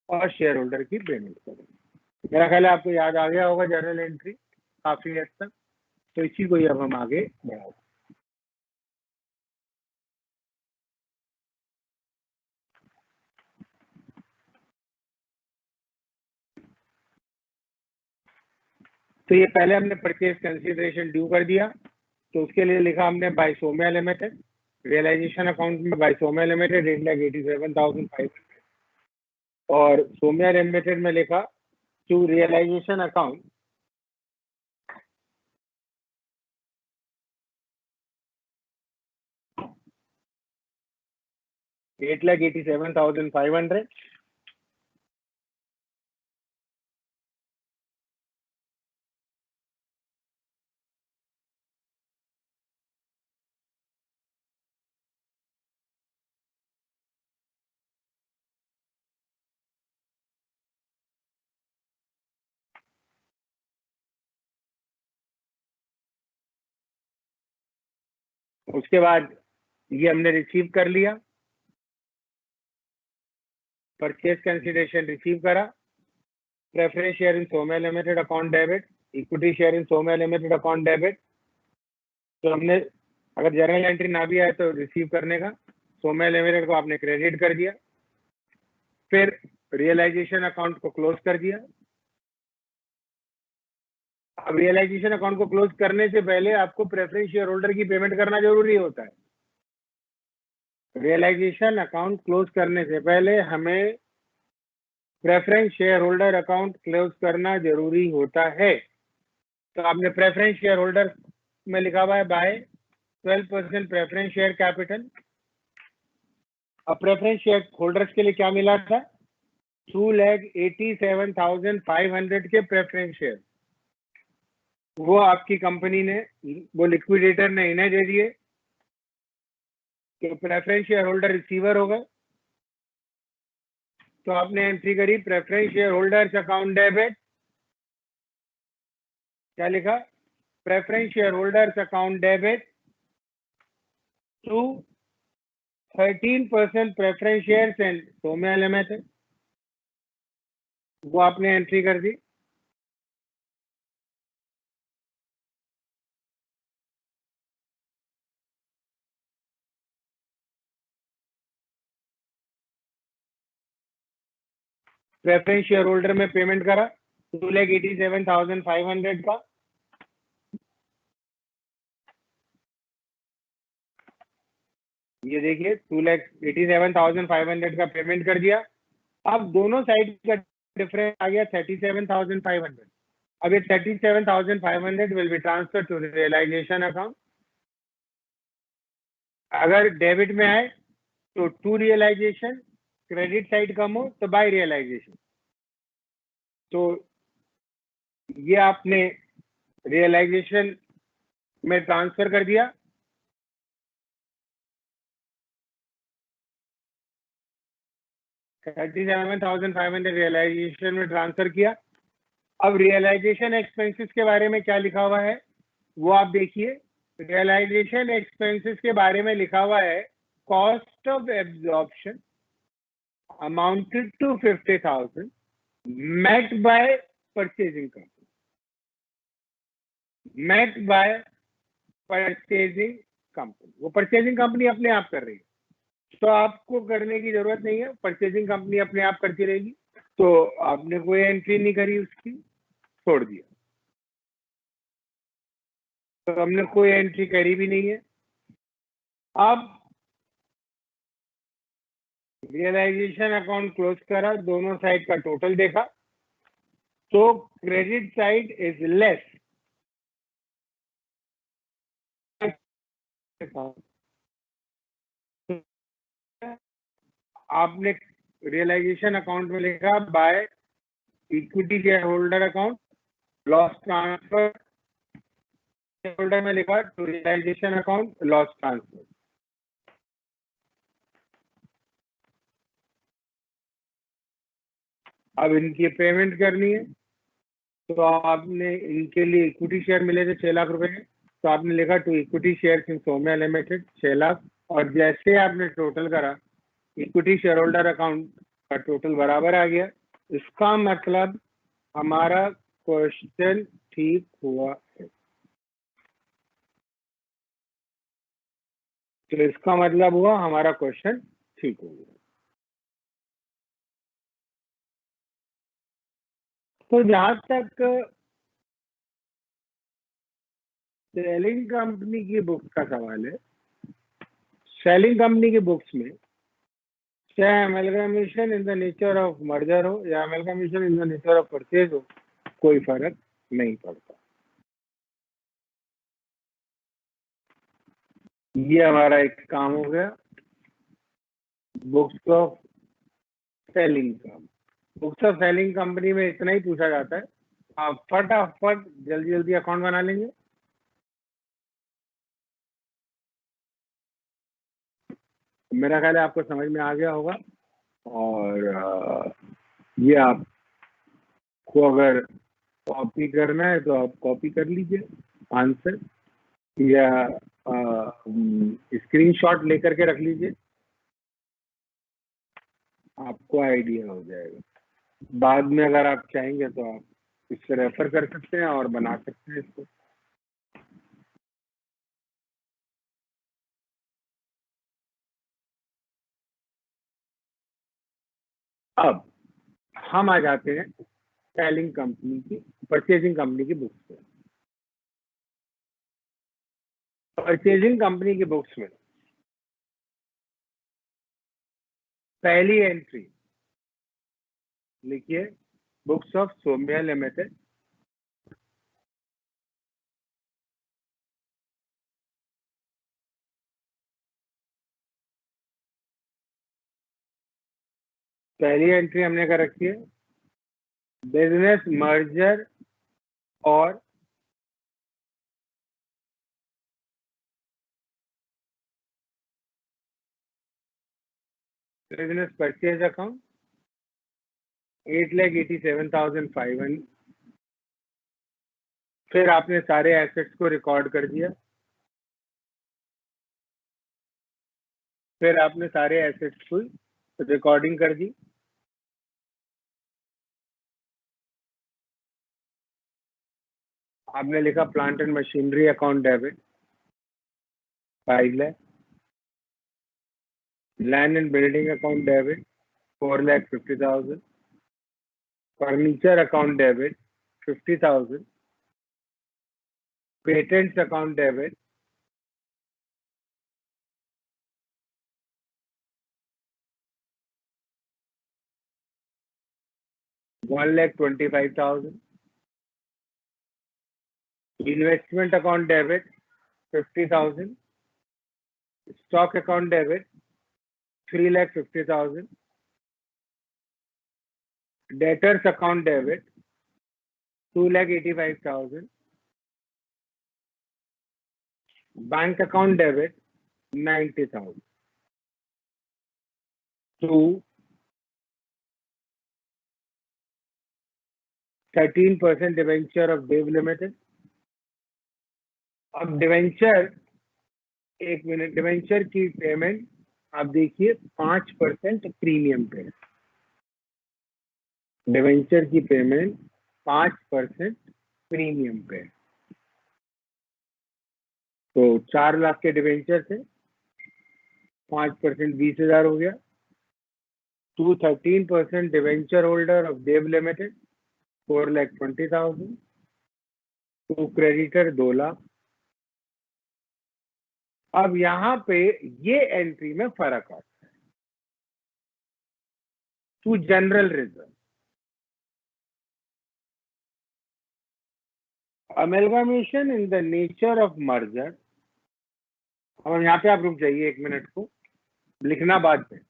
और share holder की payment करेंगे। मेरा ख्याल है आपको याद आ गया होगा जर्नल एंट्री काफी हद तक। तो इसी को ही अब हम आगे बढ़ाओ। तो ये पहले हमने परचेज कंसीडरेशन ड्यू कर दिया, तो उसके लिए लिखा हमने by Saumya limited, realisation account में बाय सोम्या लिमिटेड 8,87,500, और सोम्या लिमिटेड में लिखा टू रियलाइजेशन अकाउंट $8,87,500। उसके बाद ये हमने रिसीव कर लिया, परचेज कंसीडरेशन रिसीव करा, preference share in Saumya limited account debit, equity share in Saumya limited account debit. तो हमने अगर जर्नल एंट्री ना भी आए तो रिसीव करने का, सोम्या लिमिटेड को आपने क्रेडिट कर दिया, फिर रियलाइजेशन अकाउंट को क्लोज कर दिया। अब रियलाइजेशन अकाउंट को क्लोज करने से पहले आपको प्रेफरेंस शेयर होल्डर की पेमेंट करना जरूरी होता है। रियलाइजेशन अकाउंट क्लोज करने से पहले हमें preference share holder account close करना जरूरी होता है। तो आपने प्रेफरेंस शेयर होल्डर में लिखा हुआ है बाय 12% प्रेफरेंस शेयर कैपिटल। अब प्रेफरेंस शेयर होल्डर्स के लिए क्या मिला था? 2,87,500 के प्रेफरेंस शेयर, वो आपकी कंपनी ने, वो लिक्विडेटर ने इन्हें दे दिए, तो प्रेफरेंस शेयर होल्डर रिसीवर हो गए। तो आपने एंट्री करी preference share holders account debit, क्या लिखा? Preference share holders account debit to 13% preference shares and Saumya limited, वो आपने एंट्री कर दी। प्रेफरेंस शेयर होल्डर में पेमेंट करा 2,87,500 का, ये देखिए 2,87,500 का पेमेंट कर दिया। अब दोनों साइड का डिफरेंस आ गया 37,500। अब ये 37,500 will be transfer to realisation account. अगर डेबिट में आए तो टू रियलाइजेशन, क्रेडिट साइड कम हो तो बाय रियलाइजेशन। तो ये आपने रियलाइजेशन में ट्रांसफर कर दिया। $37,500 रियलाइजेशन में ट्रांसफर किया। अब रियलाइजेशन एक्सपेंसेस के बारे में क्या लिखा हुआ है वो आप देखिए। रियलाइजेशन एक्सपेंसेस के बारे में लिखा हुआ है cost of absorption amounted to 50,000 met by purchasing company, met by purchasing company. वो परचेजिंग कंपनी अपने आप कर रही है, तो आपको करने की जरूरत नहीं है, परचेजिंग कंपनी अपने आप करती रहेगी। तो आपने कोई एंट्री नहीं करी, उसकी छोड़ दिया, तो हमने कोई एंट्री करी भी नहीं है। अब रियलाइजेशन अकाउंट क्लोज करा, दोनों साइड का टोटल देखा, तो क्रेडिट साइड इज लेस, आपने रियलाइजेशन अकाउंट में लिखा by equity share holder account, loss transfer holder में लिखा to realisation account loss transfer. अब इनकी पेमेंट करनी है, तो आपने इनके लिए इक्विटी शेयर मिले थे 6 लाख रुपए के, तो आपने लिखा to equity share in Saumya limited 6 lakh, और जैसे आपने टोटल करा इक्विटी शेयर होल्डर अकाउंट का टोटल बराबर आ गया। इसका मतलब हमारा क्वेश्चन ठीक हुआ है। तो इसका मतलब हुआ हमारा क्वेश्चन ठीक हो गया। तो जहां तक सेलिंग कंपनी की बुक्स का सवाल है, सेलिंग कंपनी की बुक्स में चाहे amalgamation in the nature of merger हो या amalgamation in the nature of purchase हो, कोई फर्क नहीं पड़ता। ये हमारा एक काम हो गया बुक्स ऑफ सेलिंग का। बुक्स ऑफ सेलिंग कंपनी में इतना ही पूछा जाता है, आप फटाफट जल्दी जल्दी अकाउंट बना लेंगे। मेरा ख्याल है आपको समझ में आ गया होगा, और ये आपको अगर कॉपी करना है तो आप कॉपी कर लीजिए आंसर, या स्क्रीनशॉट लेकर के रख लीजिए, आपको आइडिया हो जाएगा। बाद में अगर आप चाहेंगे तो आप इससे रेफर कर सकते हैं और बना सकते हैं इसको। अब हम आ जाते हैं सेलिंग कंपनी की, परचेजिंग कंपनी की बुक्स पे। परचेजिंग कंपनी की बुक्स में पहली एंट्री लिखिए, बुक्स ऑफ सोम्या लिमिटेड। पहली एंट्री हमने कर रखी है बिजनेस मर्जर और बिजनेस परचेज अकाउंट 8,87,500। फिर आपने सारे एसेट्स को रिकॉर्ड कर दिया, फिर आपने सारे एसेट्स को रिकॉर्डिंग कर दी। आपने लिखा plant and machinery account debit 5 lakh, land and building account debit 4,50,000, furniture account debit 50,000, patents account debit 1,25,000, investment account debit 50,000, stock account debit 3,50,000, debtors account debit 2,85,000, bank account debit 90,000 to 13% debenture of Dev limited. अब debenture, एक minute, debenture की payment आप देखिए 5% premium पे। Debenture की payment 5% premium पे। तो 4 लाख के डिवेंचर थे, 5% 20,000 हो गया। To 13% debenture holder of Dev limited 4,20,000। To creditor 2 lakh. अब यहाँ पे ये एंट्री में फर्क आता है। To general reserve, amalgamation in the nature of merger. अब यहाँ पे आप रुक जाइए 1 मिनट को, लिखना बाद में,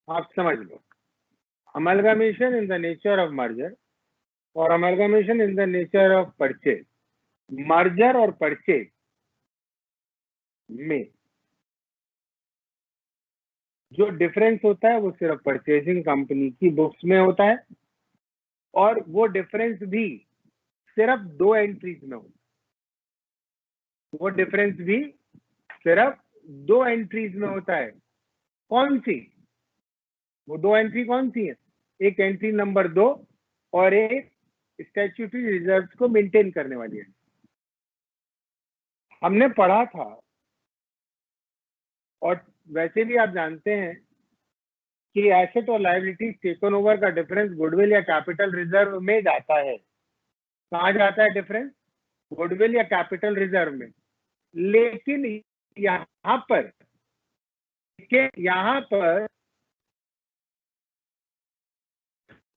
आप समझ लो। Amalgamation in the nature of merger और amalgamation in the nature of purchase. Merger और परचेज में जो डिफरेंस होता है वो सिर्फ परचेजिंग कंपनी की बुक्स में होता है, और वो डिफरेंस भी सिर्फ 2 एंट्रीज में होता है। वो डिफरेंस भी सिर्फ 2 एंट्रीज में होता है। कौन सी? वो 2 एंट्री कौन सी है? एक एंट्री नंबर 2 और एक स्टैट्यूटरी रिजर्व्स को मेंटेन करने वाली है। हमने पढ़ा था और वैसे भी आप जानते हैं कि एसेट और लायबिलिटी टेकन ओवर का डिफरेंस गुडविल या कैपिटल रिजर्व में जाता है। कहाँ जाता है डिफरेंस? गुडविल या कैपिटल रिजर्व में। लेकिन यहाँ पर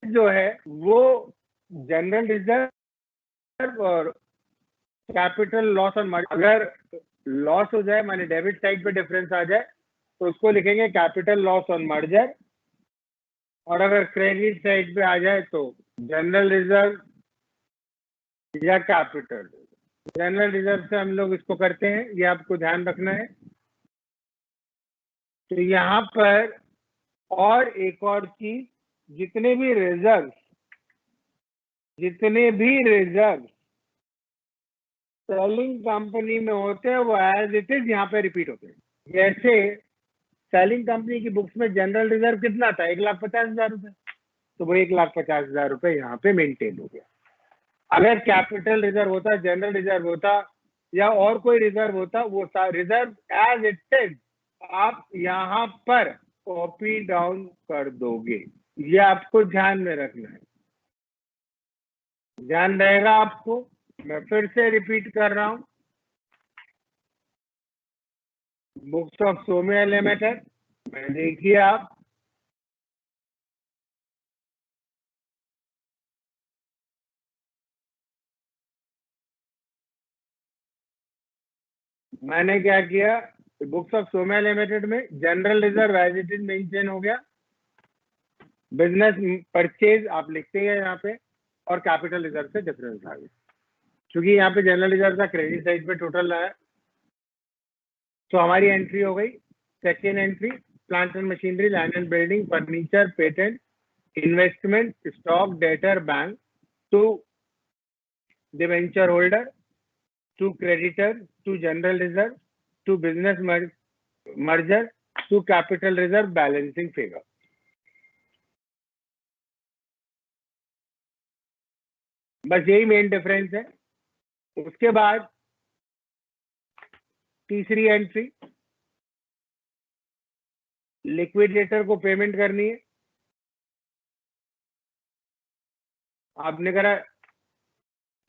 जो है वो जनरल रिजर्व और कैपिटल लॉस और मर्जर, अगर लॉस हो जाए माने डेबिट साइड पे डिफरेंस आ जाए तो उसको लिखेंगे कैपिटल लॉस ऑन मर्जर, और अगर क्रेडिट साइड पे आ जाए तो जनरल रिजर्व या कैपिटल। जनरल रिजर्व से हम लोग इसको करते हैं, ये आपको ध्यान रखना है। तो यहाँ पर और एक और चीज, जितने भी रिजर्व सेलिंग कंपनी में होते हैं वो एज इट इज यहाँ पे रिपीट होते हैं। जैसे सेलिंग कंपनी की बुक्स में जनरल रिजर्व कितना था? 1,50,000 रुपए, तो वो 1,50,000 रुपए यहाँ पे मेंटेन हो गया। अगर कैपिटल रिजर्व होता, जनरल रिजर्व होता या और कोई रिजर्व होता, वो रिजर्व एज इट इज आप यहाँ पर कॉपी डाउन कर दोगे। ये आपको ध्यान में रखना है, ध्यान रहेगा आपको। मैं फिर से रिपीट कर रहा हूं, बुक्स ऑफ सोम्या लिमिटेड में देखिए आप, मैंने क्या किया, बुक्स ऑफ सोम्या लिमिटेड में general reserve as it is maintain हो गया, बिजनेस परचेज आप लिखते हैं यहाँ पे, और कैपिटल रिजर्व से डिफरेंस आ गया। क्योंकि यहाँ पे जनरल रिजर्व का क्रेडिट साइड पे टोटल है, तो हमारी एंट्री हो गई। Second entry, plant and machinery, land and building, furniture, patent, investment, stock, debtor, bank, to debenture holder, to creditor, to general reserve, to business merger, to capital reserve, balancing figure. बस यही main difference है। उसके बाद तीसरी entry, liquidator को payment करनी है। आपने करा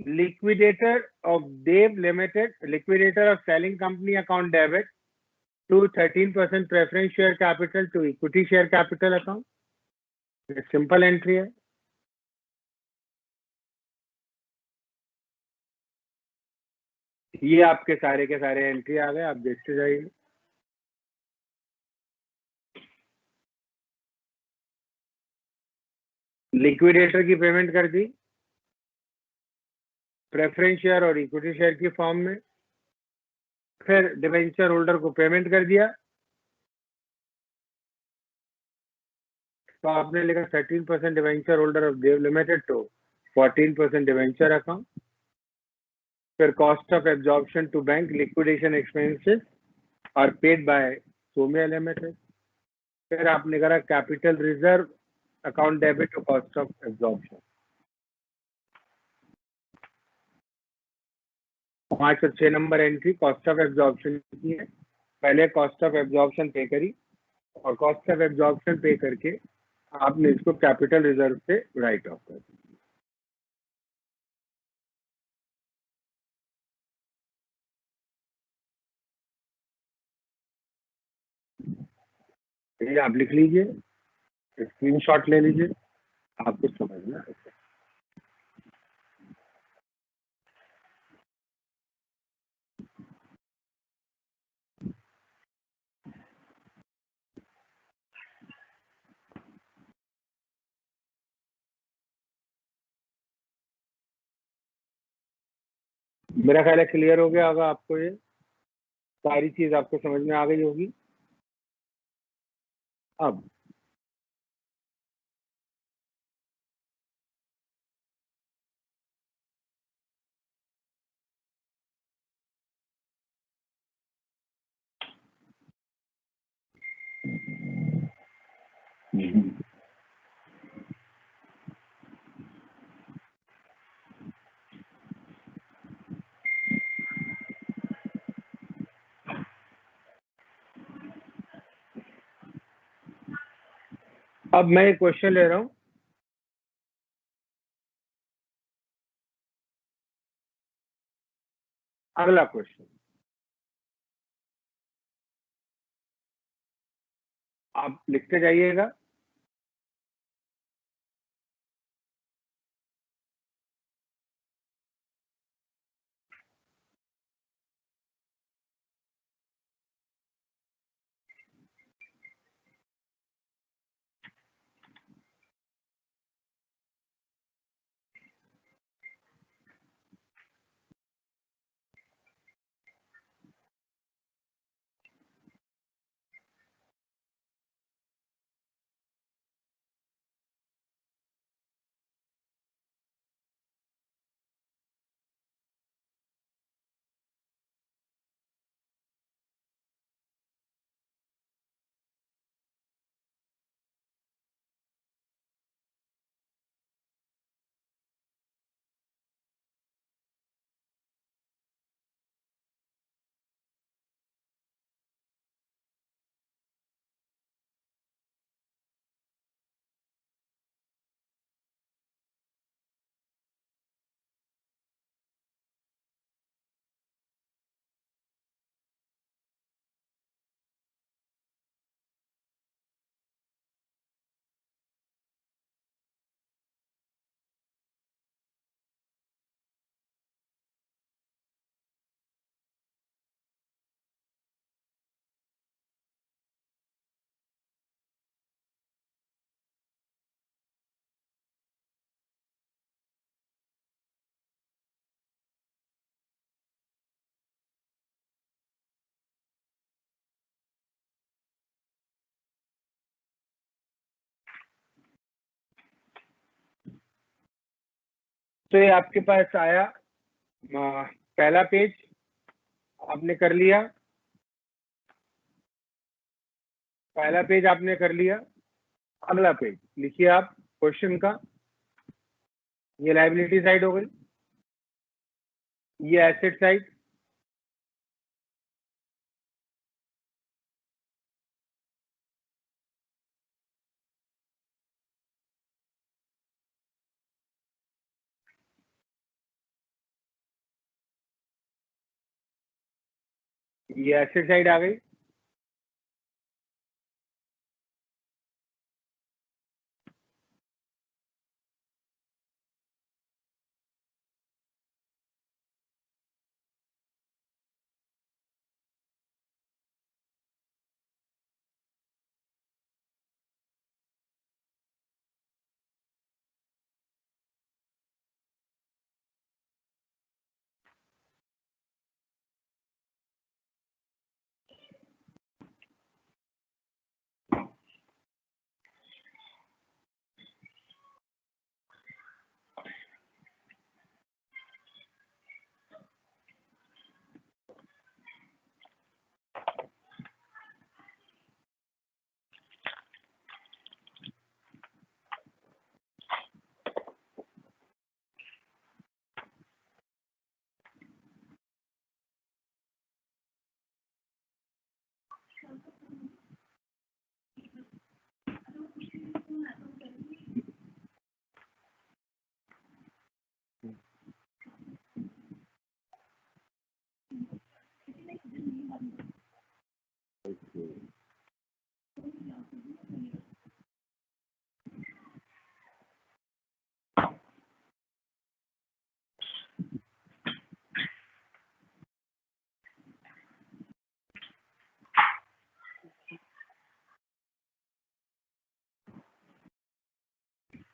liquidator of Dev Limited, liquidator of selling company account debit to 13% preference share capital to equity share capital account. Simple entry है। ये आपके सारे के सारे एंट्री आ गए, आप देखते जाइए। लिक्विडेटर की पेमेंट कर दी प्रेफरेंस शेयर और इक्विटी शेयर की फॉर्म में, फिर डिवेंचर होल्डर को पेमेंट कर दिया, तो आपने लिखा 13% debenture holder of Dev limited to 14% debenture account. फिर cost of absorption to bank, liquidation expenses are paid by Saumya limited. फिर आपने करा capital reserve account debit to cost of absorption. 5 और 6 number entry cost of absorption की है। पहले cost of absorption पे करी, और कॉस्ट ऑफ एब्जॉर्प्शन पे करके आपने इसको कैपिटल रिजर्व से राइट ऑफ कर दिया। ये आप लिख लीजिए, स्क्रीनशॉट ले लीजिए, आपको समझना है। मेरा ख्याल है क्लियर हो गया होगा आपको, ये सारी चीज आपको समझ में आ गई होगी। अब अब मैं एक क्वेश्चन ले रहा हूं, अगला क्वेश्चन आप लिखते जाइएगा। तो ये आपके पास आया, पहला पेज आपने कर लिया, पहला पेज आपने कर लिया। अगला पेज लिखिए आप क्वेश्चन का। ये लायबिलिटी साइड हो गई, ये एसेट साइड, ये एसेट साइड आ गई।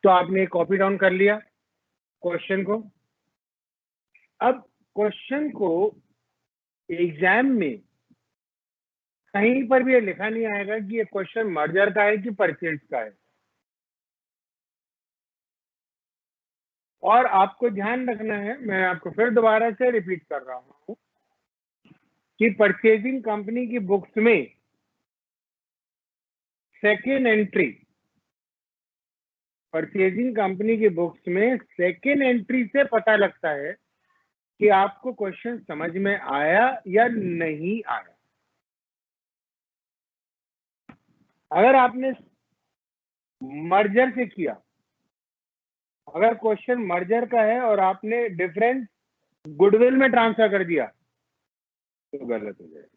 तो आपने कॉपी डाउन कर लिया क्वेश्चन को। अब क्वेश्चन को एग्जाम में कहीं पर भी ये लिखा नहीं आएगा कि ये क्वेश्चन मर्जर का है कि परचेज का है। और आपको ध्यान रखना है, मैं आपको फिर दोबारा से रिपीट कर रहा हूं कि परचेजिंग कंपनी की बुक्स में सेकेंड एंट्री, परचेजिंग कंपनी की बुक्स में सेकेंड एंट्री से पता लगता है कि आपको क्वेश्चन समझ में आया या नहीं आया। अगर आपने मर्जर से किया। अगर क्वेश्चन मर्जर का है और आपने डिफरेंस गुडविल में ट्रांसफर कर दिया तो गलत हो जाएगा।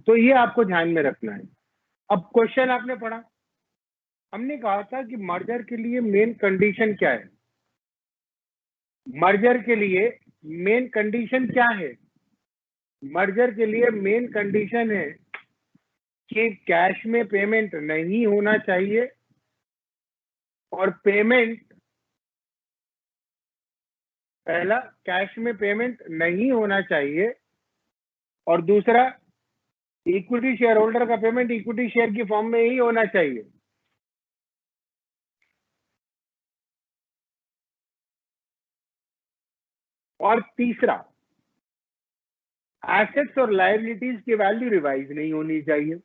तो ये आपको ध्यान में रखना है। अब क्वेश्चन आपने पढ़ा, हमने कहा था कि मर्जर के लिए मेन कंडीशन क्या है। मर्जर के लिए मेन कंडीशन क्या है? मर्जर के लिए मेन कंडीशन है कि कैश में पेमेंट नहीं होना चाहिए और पेमेंट, पहला कैश में पेमेंट नहीं होना चाहिए और दूसरा इक्विटी शेयर होल्डर का पेमेंट इक्विटी शेयर की फॉर्म में ही होना चाहिए। और तीसरा, एसेट्स और लायबिलिटीज की वैल्यू रिवाइज नहीं होनी चाहिए।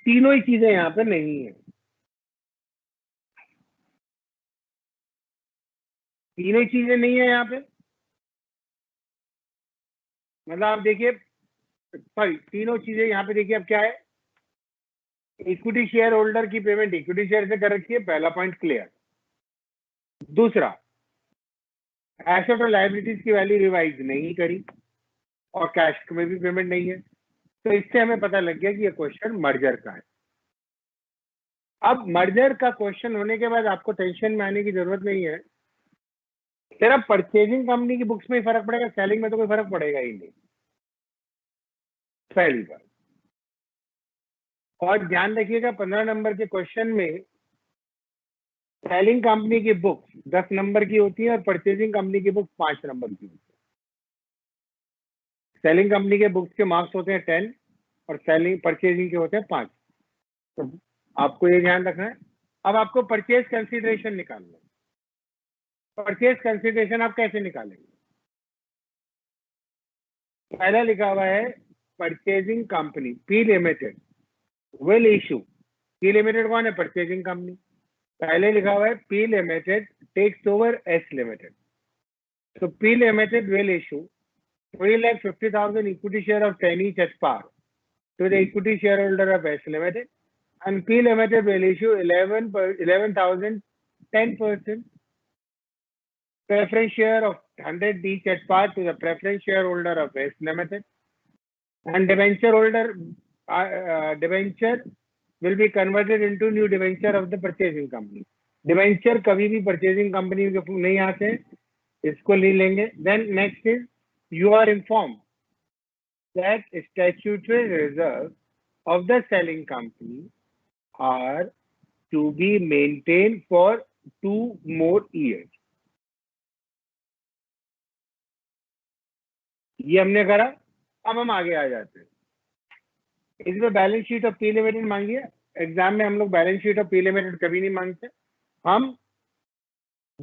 तीनों ही चीजें यहां पे नहीं है। तीनों ही चीजें नहीं है यहाँ पे। मतलब आप देखिए, सॉरी, तीनों चीजें यहाँ पे देखिए। अब क्या है, इक्विटी शेयर होल्डर की पेमेंट इक्विटी शेयर से कर रखी है, पहला पॉइंट क्लियर। दूसरा, एसेट और लायबिलिटीज की वैल्यू रिवाइज नहीं करी और कैश में भी पेमेंट नहीं है। तो इससे हमें पता लग गया कि ये क्वेश्चन मर्जर का है। अब मर्जर का क्वेश्चन होने के बाद आपको टेंशन में आने की जरूरत नहीं है। सिर्फ परचेजिंग कंपनी की बुक्स में ही फर्क पड़ेगा, सेलिंग में तो कोई फर्क पड़ेगा ही नहीं, पहली बात। और ध्यान रखिएगा 15 नंबर के क्वेश्चन में सेलिंग कंपनी की बुक्स 10 नंबर की होती है और परचेजिंग कंपनी की बुक्स 5 नंबर की होती है। सेलिंग कंपनी के बुक्स के मार्क्स होते हैं 10 और सेलिंग परचेजिंग के होते हैं 5। तो आपको ये ध्यान रखना है। अब आपको परचेज कंसीडरेशन निकालना है। परचेज कंसीडरेशन आप कैसे निकालेंगे? पहला लिखा हुआ है purchasing company P limited will issue. P limited कौन है? Purchasing company. पहले लिखा हुआ है P limited takes over S limited. तो P limited will issue 3,50,000 equity share of 10 each at par to the equity shareholder of S Limited, and P Limited will issue 11,000 10% preference share of 100 each at par to the preference shareholder of S Limited, and debenture will be converted into new debenture of the purchasing company. Debenture कभी भी purchasing company के नहीं आते, इसको ले लेंगे। Then next is you are informed that statutory reserves of the selling company are to be maintained for 2 more years. ये हमने करा। अब हम आगे आ जाते हैं। इसमें balance sheet of P limited मांगी है। एग्जाम में हम लोग balance sheet of P limited कभी नहीं मांगते। हम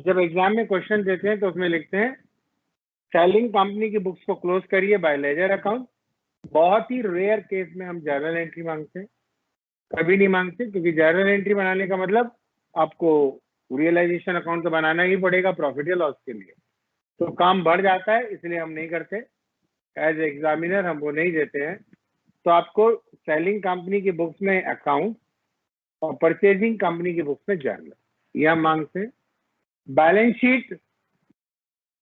जब एग्जाम में क्वेश्चन देते हैं तो उसमें लिखते हैं सेलिंग कंपनी की बुक्स को क्लोज करिए बाय लेजर अकाउंट। बहुत ही रेयर केस में हम जर्नल एंट्री मांगते हैं, कभी नहीं मांगते, क्योंकि जर्नल एंट्री बनाने का मतलब आपको रियलाइजेशन अकाउंट तो बनाना ही पड़ेगा प्रॉफिट या लॉस के लिए। तो काम बढ़ जाता है, इसलिए हम नहीं करते। एज एग्जामिनर हम वो नहीं देते हैं। तो आपको सेलिंग कंपनी की बुक्स में अकाउंट और परचेजिंग कंपनी की बुक्स में जर्नल, ये हम मांगते हैं। बैलेंस शीट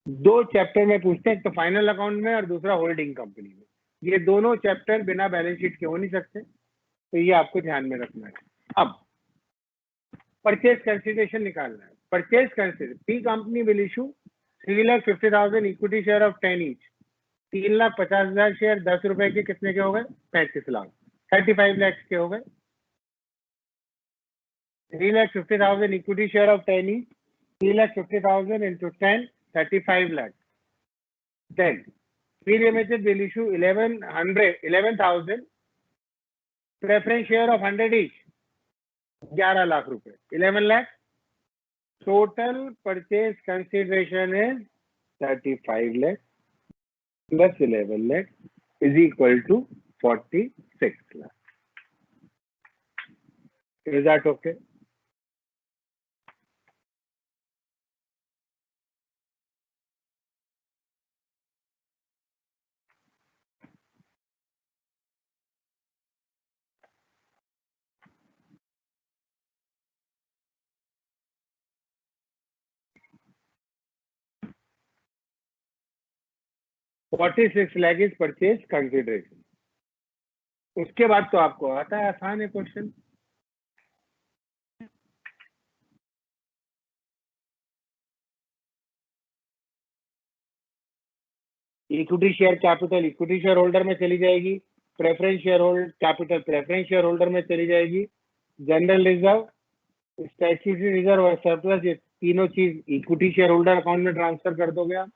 2 चैप्टर में पूछते हैं, एक तो फाइनल अकाउंट में और दूसरा होल्डिंग कंपनी में। ये दोनों चैप्टर बिना बैलेंस शीट के हो नहीं सकते, तो ये आपको ध्यान में रखना है। अब परचेज कंसीडरेशन निकालना है। Purchase consideration, P company will issue 3,50,000 equity share of 10 each. 3,50,000 share 10 रुपए के कितने के हो गए? 35 लाख। 35 लाख के हो गए। 3,50,000 equity share of 10 each, 3,50,000 into 10, 35 lakh. Then P Limited will issue 11,000 preference share of 100 each, 11 lakh रुपए, 11 lakh. Total purchase consideration is 35 lakh plus 11 lakh is equal to 46 lakh. Is that okay? 46 lakh is purchase consideration. उसके बाद तो आपको आता है, आसान है question. Equity share capital equity share holder में चली जाएगी, preference share holder capital preference share holder में चली जाएगी, जनरल रिजर्व, स्टैट्यूटरी रिजर्व और सरप्लस, ये तीनों चीज इक्विटी शेयर होल्डर अकाउंट में ट्रांसफर कर दोगे आप।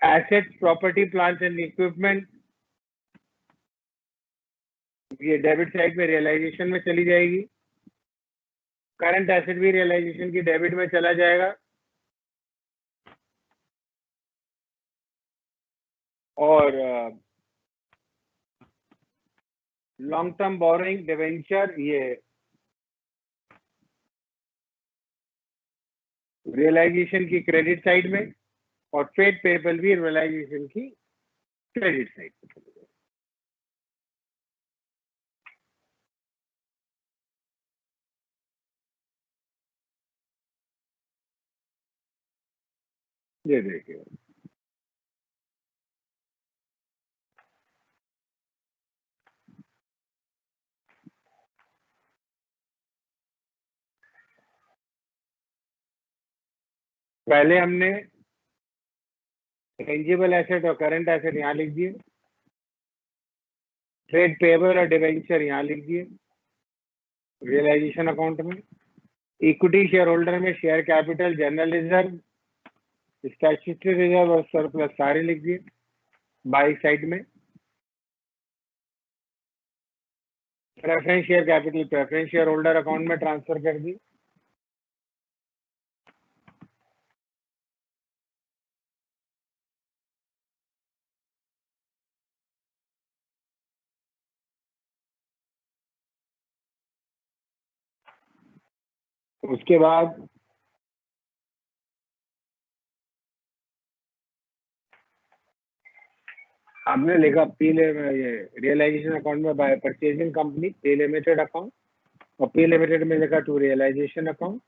Assets property plant and equipment, ये डेबिट साइड में रियलाइजेशन में चली जाएगी। करंट एसेट भी रियलाइजेशन की डेबिट में चला जाएगा। और लॉन्ग टर्म बोरोइंग डिवेंचर, ये रियलाइजेशन की क्रेडिट साइड में, और ट्रेड पेबल भी रियलाइजेशन की क्रेडिट साइड में। ये देखिए, पहले हमने टेंजिबल एसेट और करंट एसेट यहाँ लिख दिए, ट्रेड पेबल और डिवेंचर यहाँ लिख दिए रियलाइजेशन अकाउंट में। इक्विटी शेयर होल्डर में share capital, general reserve, statutory reserve और सरप्लस सारे लिख दिए बाई साइड में। Preference share capital preference share holder account में ट्रांसफर कर दी। उसके बाद हमने लिखा ये रियलाइजेशन अकाउंट में बाय परचेजिंग कंपनी पे लिमिटेड अकाउंट, और पे लिमिटेड में लिखा टू रियलाइजेशन अकाउंट।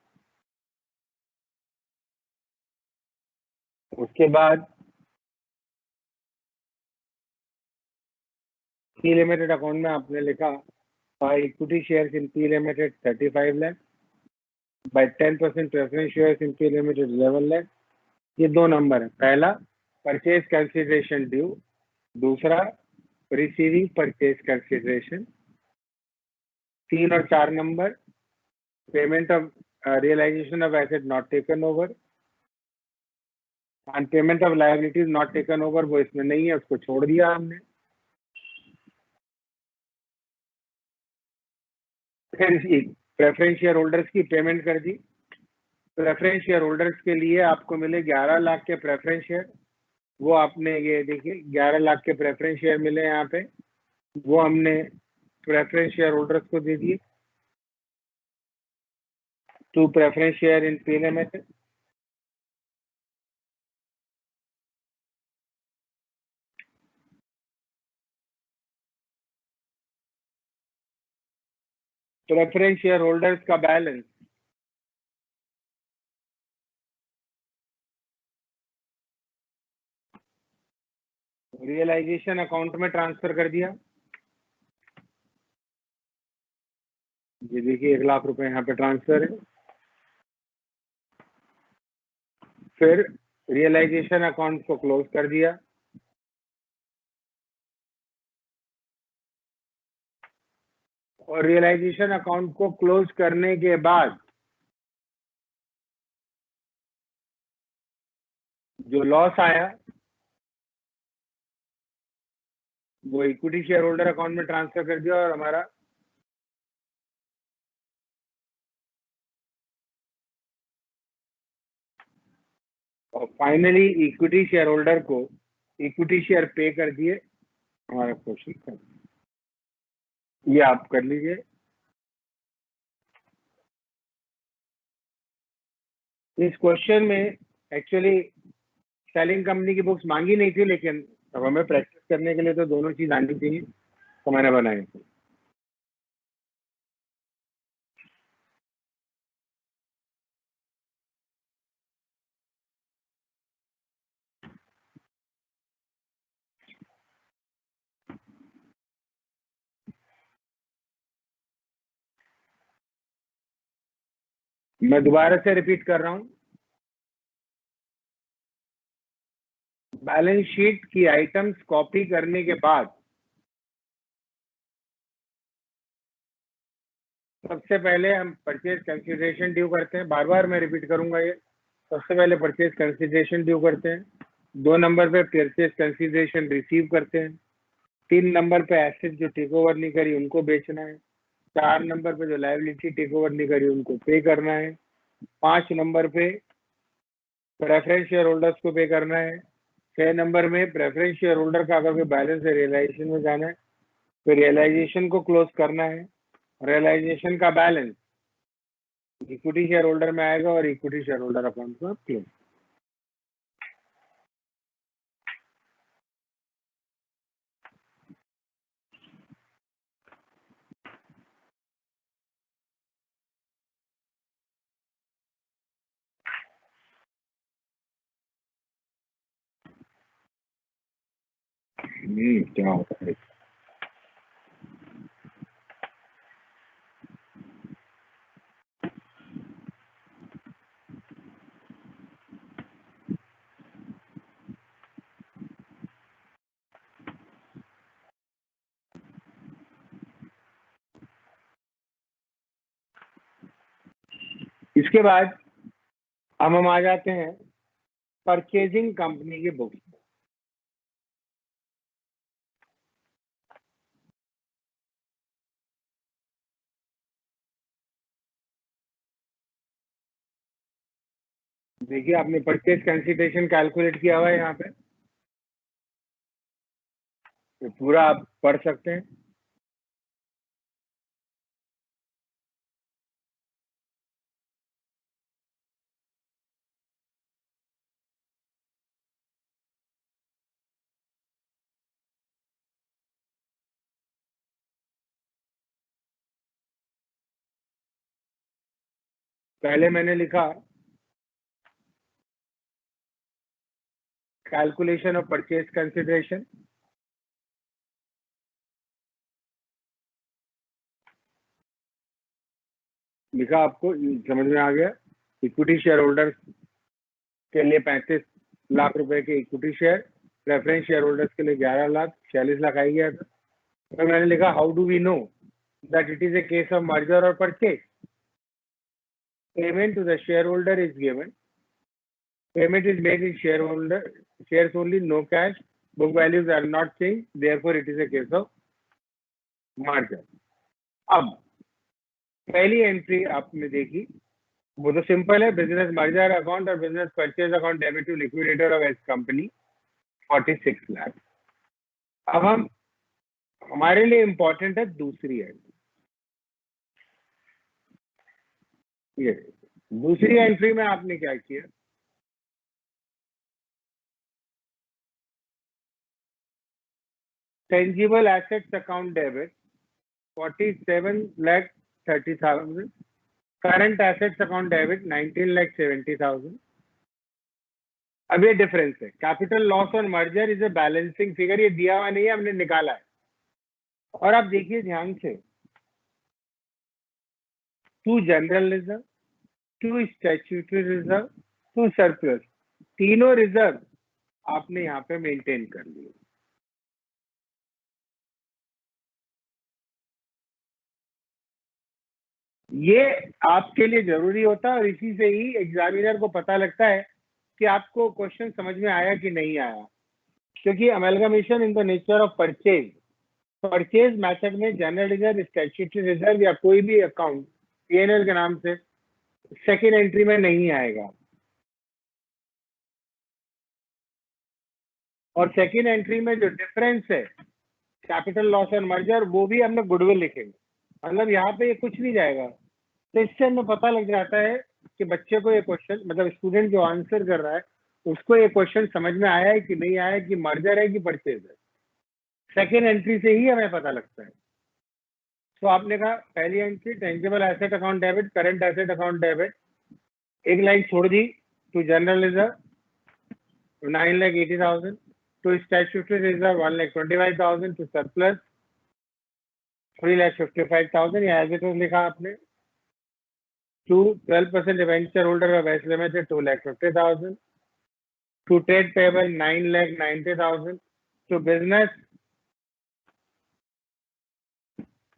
उसके बाद पी लिमिटेड अकाउंट में आपने लिखा by equity shares in P limited 35 lakh, by 10% preference shares in P limited 11 lakh. ये दो नंबर है, पहला परचेज कंसिडरेशन ड्यू, दूसरा रिसीविंग परचेज कंसिडरेशन। 3 और 4 number payment of realisation of asset not taken over and payment of liabilities not taken over, वो इसमें नहीं है, उसको छोड़ दिया हमने। फिर प्रेफरेंस शेयर होल्डर्स की पेमेंट कर दी। प्रेफरेंस शेयर होल्डर्स के लिए आपको मिले 11 लाख के प्रेफरेंस शेयर, वो आपने ये देखिए 11 लाख के प्रेफरेंस शेयर मिले यहाँ पे, वो हमने प्रेफरेंस शेयर होल्डर्स को दे दिए to preference share in P limited. Preference share holders का बैलेंस रियलाइजेशन अकाउंट में ट्रांसफर कर दिया। ये देखिए 1 लाख रुपए यहाँ पे ट्रांसफर है। फिर रियलाइजेशन अकाउंट को क्लोज कर दिया। और रियलाइजेशन अकाउंट को क्लोज करने के बाद जो लॉस आया वो इक्विटी शेयर होल्डर अकाउंट में ट्रांसफर कर दिया, और हमारा और फाइनली इक्विटी शेयर होल्डर को इक्विटी शेयर पे कर दिए। हमारा क्वेश्चन कर ये आप कर लीजिए। इस क्वेश्चन में एक्चुअली सेलिंग कंपनी की बुक्स मांगी नहीं थी, लेकिन अब हमें प्रैक्टिस करने के लिए तो दोनों चीज आनी चाहिए, तो मैंने बनाई थी। मैं दोबारा से रिपीट कर रहा हूं, बैलेंस शीट की आइटम्स कॉपी करने के बाद सबसे पहले हम परचेज कंसीडरेशन ड्यू करते हैं। बार बार मैं रिपीट करूंगा ये। सबसे पहले परचेज कंसीडरेशन ड्यू करते हैं। 2 नंबर पे परचेज कंसीडरेशन रिसीव करते हैं। 3 नंबर पे एसेट जो टेक ओवर नहीं करी उनको बेचना है। 4 नंबर पे जो लायबिलिटी टेक ओवर नहीं करी उनको पे करना है। 5 नंबर पे प्रेफरेंस शेयर होल्डर्स को पे करना है। 6 नंबर में प्रेफरेंस शेयर होल्डर का अगर कोई बैलेंस है रियलाइजेशन में जाना है, तो रियलाइजेशन को क्लोज करना है। रियलाइजेशन का बैलेंस इक्विटी शेयर होल्डर में आएगा और इक्विटी शेयर होल्डर अकाउंट में क्लोज। क्या होता है? इसके बाद अब हम आ जाते हैं परचेजिंग कंपनी की बुक्स। देखिए आपने परचेज कंसीडरेशन कैलकुलेट किया हुआ है यहाँ पे, तो पूरा आप पढ़ सकते हैं। पहले मैंने लिखा कैलकुलेशन ऑफ परचेज कंसीडरेशन। लिखा, आपको समझ में आ गया। इक्विटी शेयर होल्डर्स के लिए 35 लाख रुपए के equity share, preference share holders के लिए 11 लाख 46 लाख आई गया था। तो मैंने लिखा how do we know that it is a case of merger और purchase. Payment to the shareholder is given. Payment is made in shares only, no cash. Book values are not changed. Therefore, it is a case of merger. अब पहली entry आपने देखी, वो तो simple है, business merger account और business purchase account debit to liquidator of S company 46 lakh. अब हम हमारे लिए इंपॉर्टेंट है दूसरी एंट्री। ये दूसरी एंट्री में आपने क्या किया, tangible assets account debit 47,30,000, current assets account debit 19,70,000। अब ये डिफरेंस है। Capital loss on merger is a balancing figure, ये दिया हुआ नहीं है, हमने निकाला है। और आप देखिए ध्यान से, 2 general reserve, 2 statutory reserve, 2 surplus, तीनों रिजर्व आपने यहाँ पे मेंटेन कर लिए। ये आपके लिए जरूरी होता है और इसी से ही एग्जामिनर को पता लगता है कि आपको क्वेश्चन समझ में आया कि नहीं आया। क्योंकि amalgamation in the nature of purchase method में जनरल रिजर्व, स्टैट्यूटरी रिजर्व या कोई भी अकाउंट पीएनएल के नाम से सेकेंड एंट्री में नहीं आएगा। और सेकेंड एंट्री में जो डिफरेंस है कैपिटल लॉस ऑन मर्जर, वो भी हम लोग गुडविल लिखेंगे। मतलब यहाँ पे ये कुछ नहीं जाएगा। तो इससे हमें पता लग जाता है कि बच्चे को ये क्वेश्चन, मतलब स्टूडेंट जो आंसर कर रहा है उसको ये क्वेश्चन समझ में आया है कि नहीं आया, कि मर्जर है कि परचेज है। सेकेंड एंट्री से ही हमें पता लगता है। तो आपने कहा पहली entry tangible asset account debit, current asset account debit, एक लाइन छोड़ दी, to general reserve 9,80,000, to statutory reserve 1,25,000, to surplus 3,55,000, या एज इट वाज लिखा आपने। to 12% debenture holder of S Limited 2,50,000, to trade payable 9,90,000, to business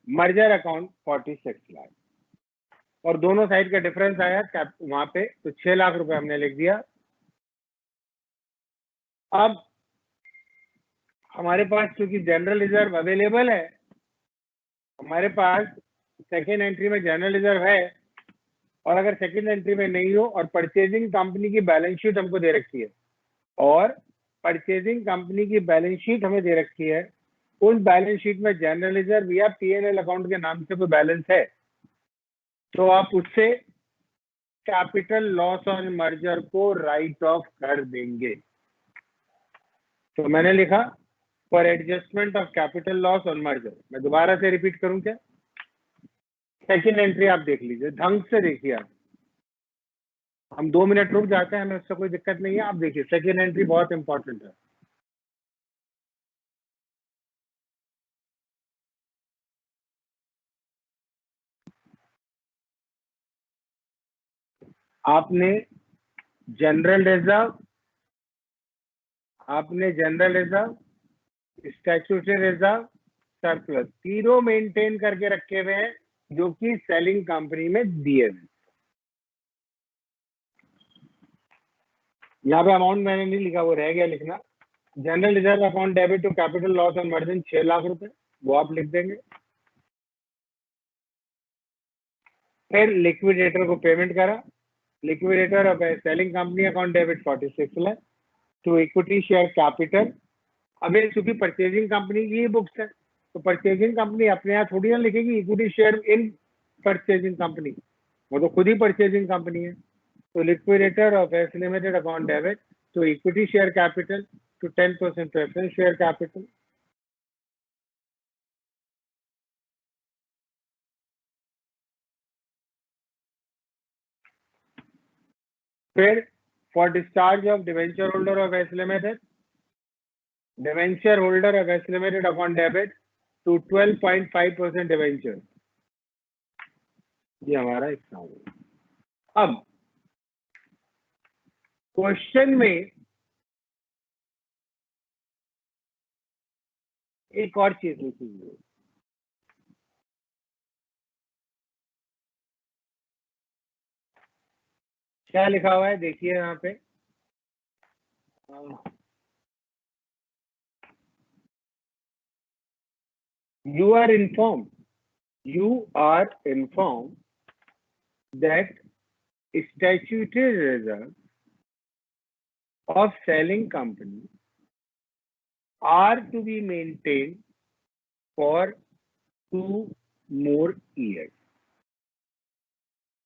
merger account 46 lakh, और दोनों side का difference आया वहां पे, तो 6 लाख रुपए हमने लिख दिया। अब हमारे पास क्योंकि जनरल रिजर्व अवेलेबल है, हमारे पास सेकेंड एंट्री में जनरल रिजर्व है, और अगर सेकेंड एंट्री में नहीं हो और परचेजिंग कंपनी की बैलेंस शीट हमको दे रखी है, और परचेजिंग कंपनी की बैलेंस शीट हमें दे रखी है, उस बैलेंस शीट में जनरल रिजर्व या पीएनएल अकाउंट के नाम से कोई बैलेंस है, तो आप उससे कैपिटल लॉस ऑन मर्जर को राइट ऑफ कर देंगे। तो मैंने लिखा for adjustment of capital loss on merger. मैं दोबारा से रिपीट करूं क्या? सेकेंड एंट्री आप देख लीजिए, ढंग से देखिए आप। हम 2 मिनट रुक जाते हैं, हमें उससे कोई दिक्कत नहीं है। आप देखिए सेकेंड एंट्री बहुत इंपॉर्टेंट है। आपने general reserve, statutory reserve, surplus तीनों मेंटेन करके रखे हुए हैं, जो कि सेलिंग कंपनी में दिए हुए। यहाँ पे अमाउंट मैंने नहीं लिखा, वो रह गया लिखना। General reserve account debit to capital loss on merger 6 lakh रुपए, वो आप लिख देंगे। फिर लिक्विडेटर को पेमेंट करा, liquidator of selling company account debit 46 lakh to equity share capital. अभी चूंकि परचेजिंग कंपनी की बुक्स है, तो परचेजिंग कंपनी अपने यहाँ थोड़ी ना लिखेगी equity share in purchasing company, वो तो खुद ही परचेजिंग कंपनी है। तो liquidator of S limited account debit to equity share capital to 10% preference share capital. फिर for discharge of debenture holder of S limited, debenture holder of S limited account debit to 12.5% debenture. ये हमारा exam है। अब question में एक और चीज लिखी, क्या लिखा हुआ है देखिए यहाँ पे। You are informed that statutory reserves of selling company are to be maintained for 2 more years।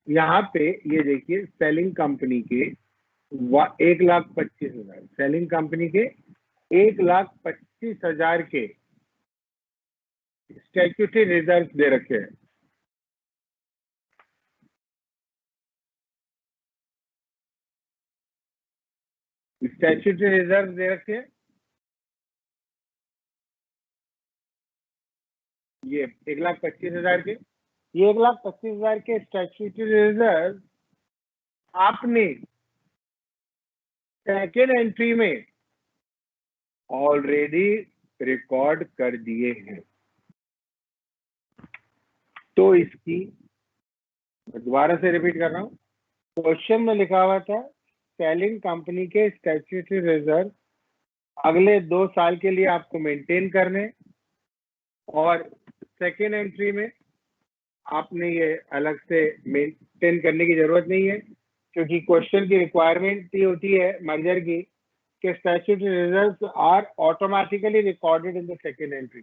यहाँ पे ये देखिए सेलिंग कंपनी के 1,25,000, सेलिंग कंपनी के 1,25,000 के स्टैट्यूटरी रिजर्व दे रखे हैं। स्टैट्यूटरी रिजर्व दे रखे हैं, ये 1,25,000 के, ये 1,25,000 के स्टैट्यूटरी रिजर्व आपने सेकेंड एंट्री में ऑलरेडी रिकॉर्ड कर दिए हैं। तो इसकी दोबारा से रिपीट कर रहा हूं, क्वेश्चन में लिखा हुआ था सेलिंग कंपनी के स्टैट्यूटरी रिजर्व अगले 2 साल के लिए आपको मेंटेन करने, और सेकेंड एंट्री में आपने ये अलग से मेंटेन करने की जरूरत नहीं है, क्योंकि क्वेश्चन की रिक्वायरमेंट ये होती है मर्जर की कि statutory reserves are automatically recorded in the second entry.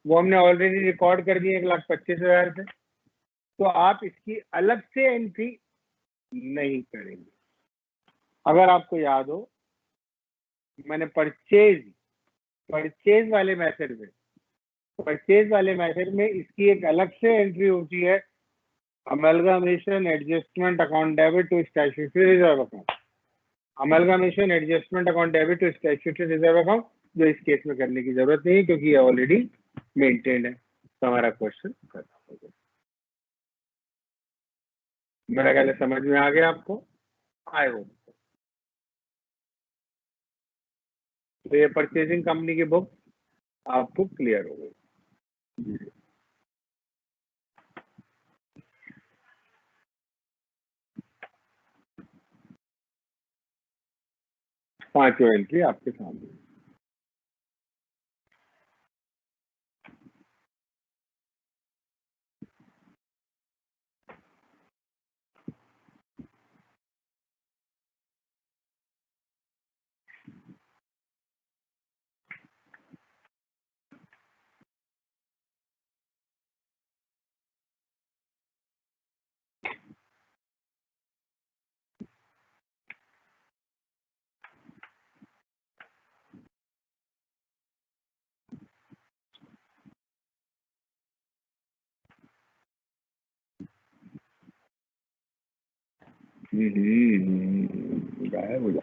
वो हमने ऑलरेडी रिकॉर्ड कर दिए 1,25,000 से, तो आप इसकी अलग से एंट्री नहीं करेंगे। अगर आपको याद हो, मैंने परचेज वाले मेथड में इसकी एक अलग से एंट्री होती है, amalgamation adjustment account debit to statutory reserve account, amalgamation adjustment account debit to statutory reserve account, जो इस केस में करने की जरूरत नहीं है क्योंकि ये ऑलरेडी मेंटेन्ड है। तो हमारा क्वेश्चन खत्म हो गया। मेरा ख्याल है समझ में आ गया आपको, आई होप। तो ये परचेजिंग कंपनी की बुक आपको क्लियर हो गई। 5 एंट्री आपके सामने। गायब हो जाए,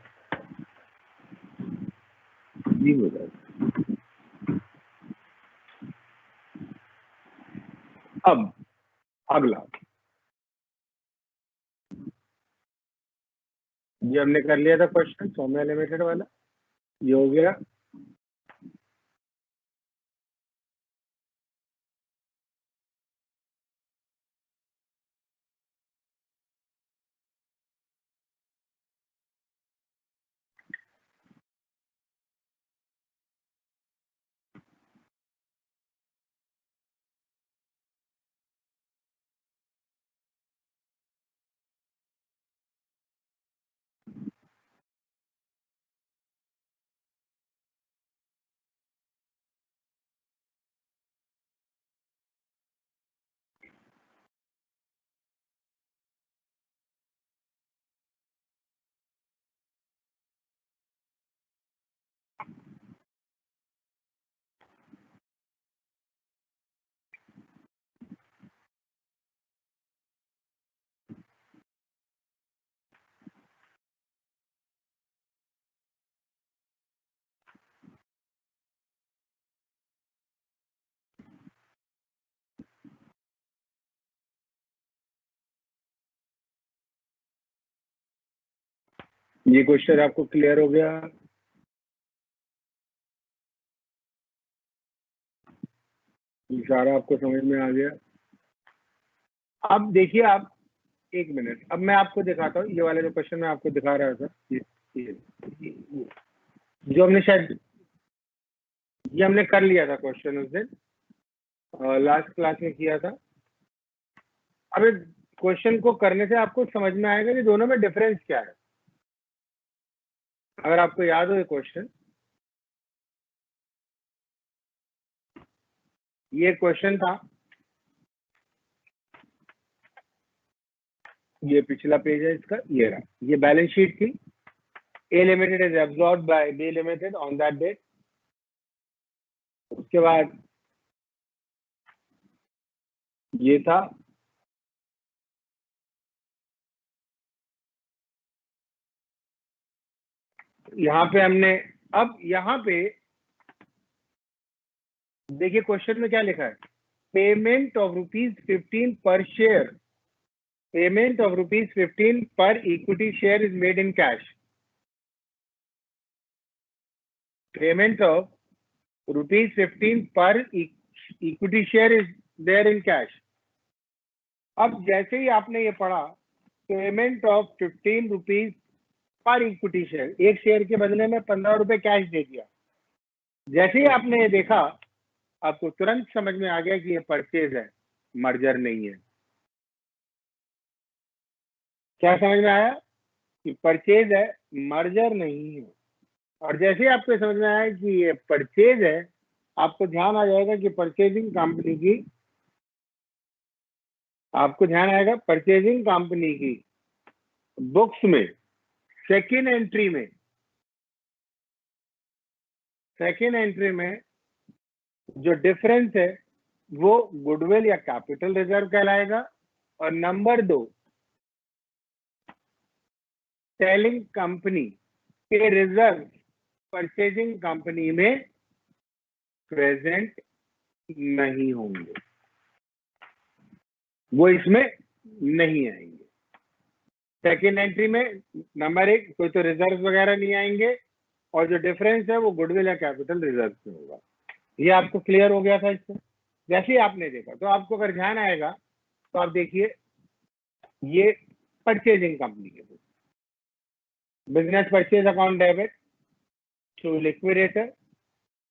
हो जाए। अब अगला, ये हमने कर लिया था क्वेश्चन सौम्या लिमिटेड वाला, ये हो गया। ये क्वेश्चन आपको क्लियर हो गया? ये सारा आपको समझ में आ गया? अब देखिए आप, एक मिनट, अब मैं आपको दिखाता हूँ ये वाला जो क्वेश्चन मैं आपको दिखा रहा था, ये जो हमने शायद ये हमने कर लिया था क्वेश्चन उस दिन, लास्ट क्लास में किया था। अब इस क्वेश्चन को करने से आपको समझ में आएगा कि दोनों में डिफरेंस क्या है। अगर आपको याद हो ये क्वेश्चन, ये क्वेश्चन था, ये पिछला पेज है इसका, ये रहा, ये बैलेंस शीट थी। A limited is absorbed by B limited on that date. उसके बाद ये था, यहाँ पे हमने, अब यहाँ पे देखिए क्वेश्चन में क्या लिखा है, पेमेंट ऑफ ₹15 पर share, payment of ₹15 per equity share is made in cash, payment of ₹15 per equity share is there in cash. अब जैसे ही आपने ये पढ़ा, payment of ₹15 per equity share, एक शेयर के बदले में 15 रुपए कैश दे दिया। जैसे ही आपने ये देखा, आपको तुरंत समझ में आ गया कि ये परचेज है, मर्जर नहीं है। क्या समझ में आया? कि परचेज है, मर्जर नहीं है। और जैसे ही आपको समझ में आया कि ये परचेज है, आपको ध्यान आ जाएगा कि परचेजिंग कंपनी की, आपको ध्यान आएगा परचेजिंग कंपनी की बुक्स में सेकेंड एंट्री में, सेकेंड एंट्री में जो डिफरेंस है वो गुडविल या कैपिटल रिजर्व कहलाएगा। और नंबर 2, सेलिंग कंपनी के रिजर्व परचेजिंग कंपनी में प्रेजेंट नहीं होंगे, वो इसमें नहीं आएंगे। सेकेंड एंट्री में नंबर 1 कोई तो रिजर्व वगैरह नहीं आएंगे, और जो डिफरेंस है वो गुडविल या कैपिटल रिजर्व में होगा। ये आपको क्लियर हो गया था इससे? जैसे ही आपने देखा तो आपको अगर ध्यान आएगा तो आप देखिए ये परचेजिंग कंपनी के business purchase account debit to liquidator,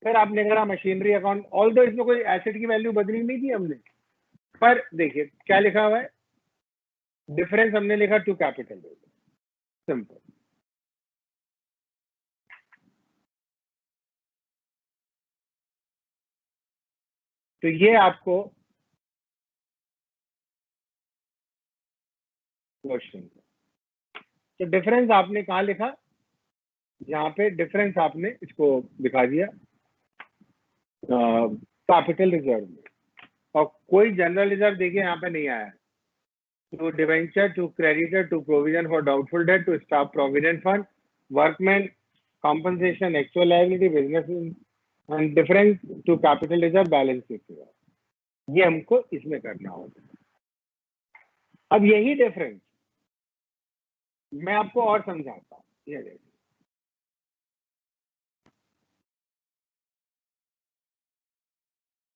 फिर आपने कहा मशीनरी अकाउंट, ऑल दो इसमें कोई एसेट की वैल्यू बदली नहीं थी हमने, पर देखिए क्या लिखा हुआ है, डिफरेंस हमने लिखा टू कैपिटल, सिंपल। तो ये आपको क्वेश्चन, तो डिफरेंस आपने कहाँ लिखा, यहाँ पे डिफरेंस आपने इसको दिखा दिया कैपिटल रिजर्व में, और कोई जनरल रिजर्व देखिए यहाँ पे नहीं आया है। To debenture, to creditor, to provision for doubtful debt, to staff provident fund, workman compensation, actual liability, business and difference to capital reserve, balance sheet, ये हमको इसमें करना होगा। अब यही डिफरेंस मैं आपको और समझाता हूँ, ये देखिए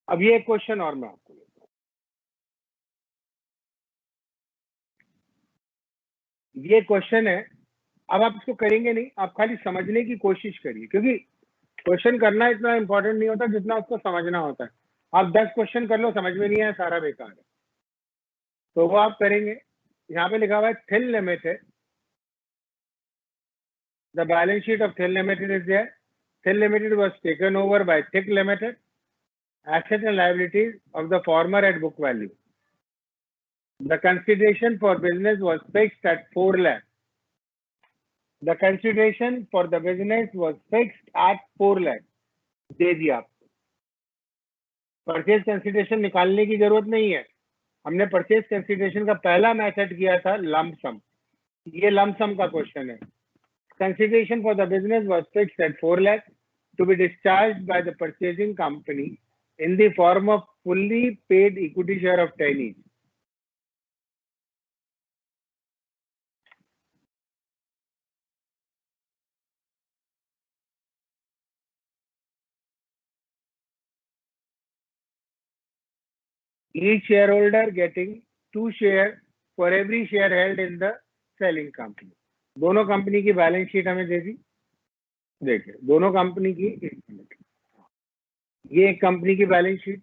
अब ये क्वेश्चन और मैं आपको लेता हूँ, ये क्वेश्चन है, अब आप इसको करेंगे नहीं, आप खाली समझने की कोशिश करिए, क्योंकि क्वेश्चन करना इतना इंपॉर्टेंट नहीं होता जितना उसको समझना होता है। आप 10 क्वेश्चन कर लो, समझ में नहीं आया सारा बेकार है, तो वो आप करेंगे। यहाँ पे लिखा हुआ है Thiel limited, the balance sheet of Thill Limited is there. Thill Limited was taken over by Thick Limited. Assets and liabilities of the former at book value. The consideration for business was fixed at 4 lakh. The consideration for the business was fixed at 4 lakh. दे दिया आपको, purchase consideration निकालने की जरूरत नहीं है, हमने purchase consideration का पहला मेथड किया था लंप सम, ये लंप सम का क्वेश्चन है। Consideration for the business was fixed at 4 lakh to be discharged by the purchasing company in the form of fully paid equity share of 10 each. Each shareholder getting 2 shares for every share held in the selling company. दोनों company की balance sheet हमें दे दी, देखिए दोनों company की, ये एक company की balance sheet,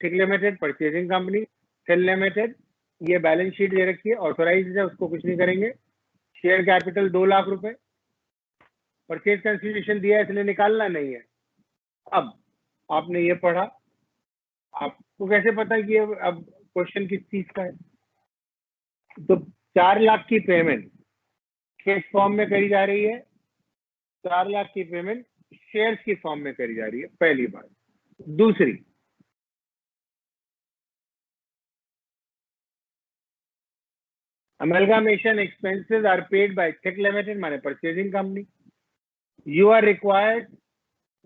thick limited purchasing company, Thiel limited, ये बैलेंस शीट दे रखी है, ऑथोराइज है, उसको कुछ नहीं करेंगे। शेयर कैपिटल 2 लाख रुपए, परचेज कंसिडरेशन दिया है इसलिए निकालना नहीं है। अब आपने ये पढ़ा, आपको कैसे पता कि अब क्वेश्चन किस चीज का है? तो 4 लाख की पेमेंट किस फॉर्म में करी जा रही है? 4 लाख की पेमेंट शेयर्स की फॉर्म में करी जा रही है, पहली बात। दूसरी, amalgamation expenses are paid by Thick Limited, माने purchasing company. You are required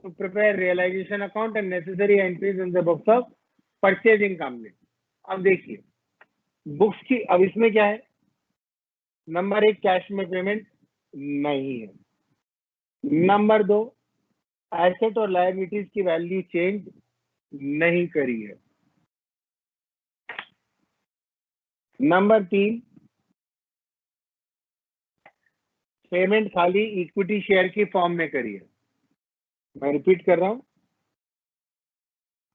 to prepare realization account and necessary entries in the books of purchasing company. अब देखिए बुक्स की, अब इसमें क्या है, नंबर 1 कैश में पेमेंट नहीं है, नंबर 2 एसेट और लायबिलिटीज की वैल्यू चेंज नहीं करी है, नंबर 3 पेमेंट खाली इक्विटी शेयर की फॉर्म में करी है। मैं रिपीट कर रहा हूं,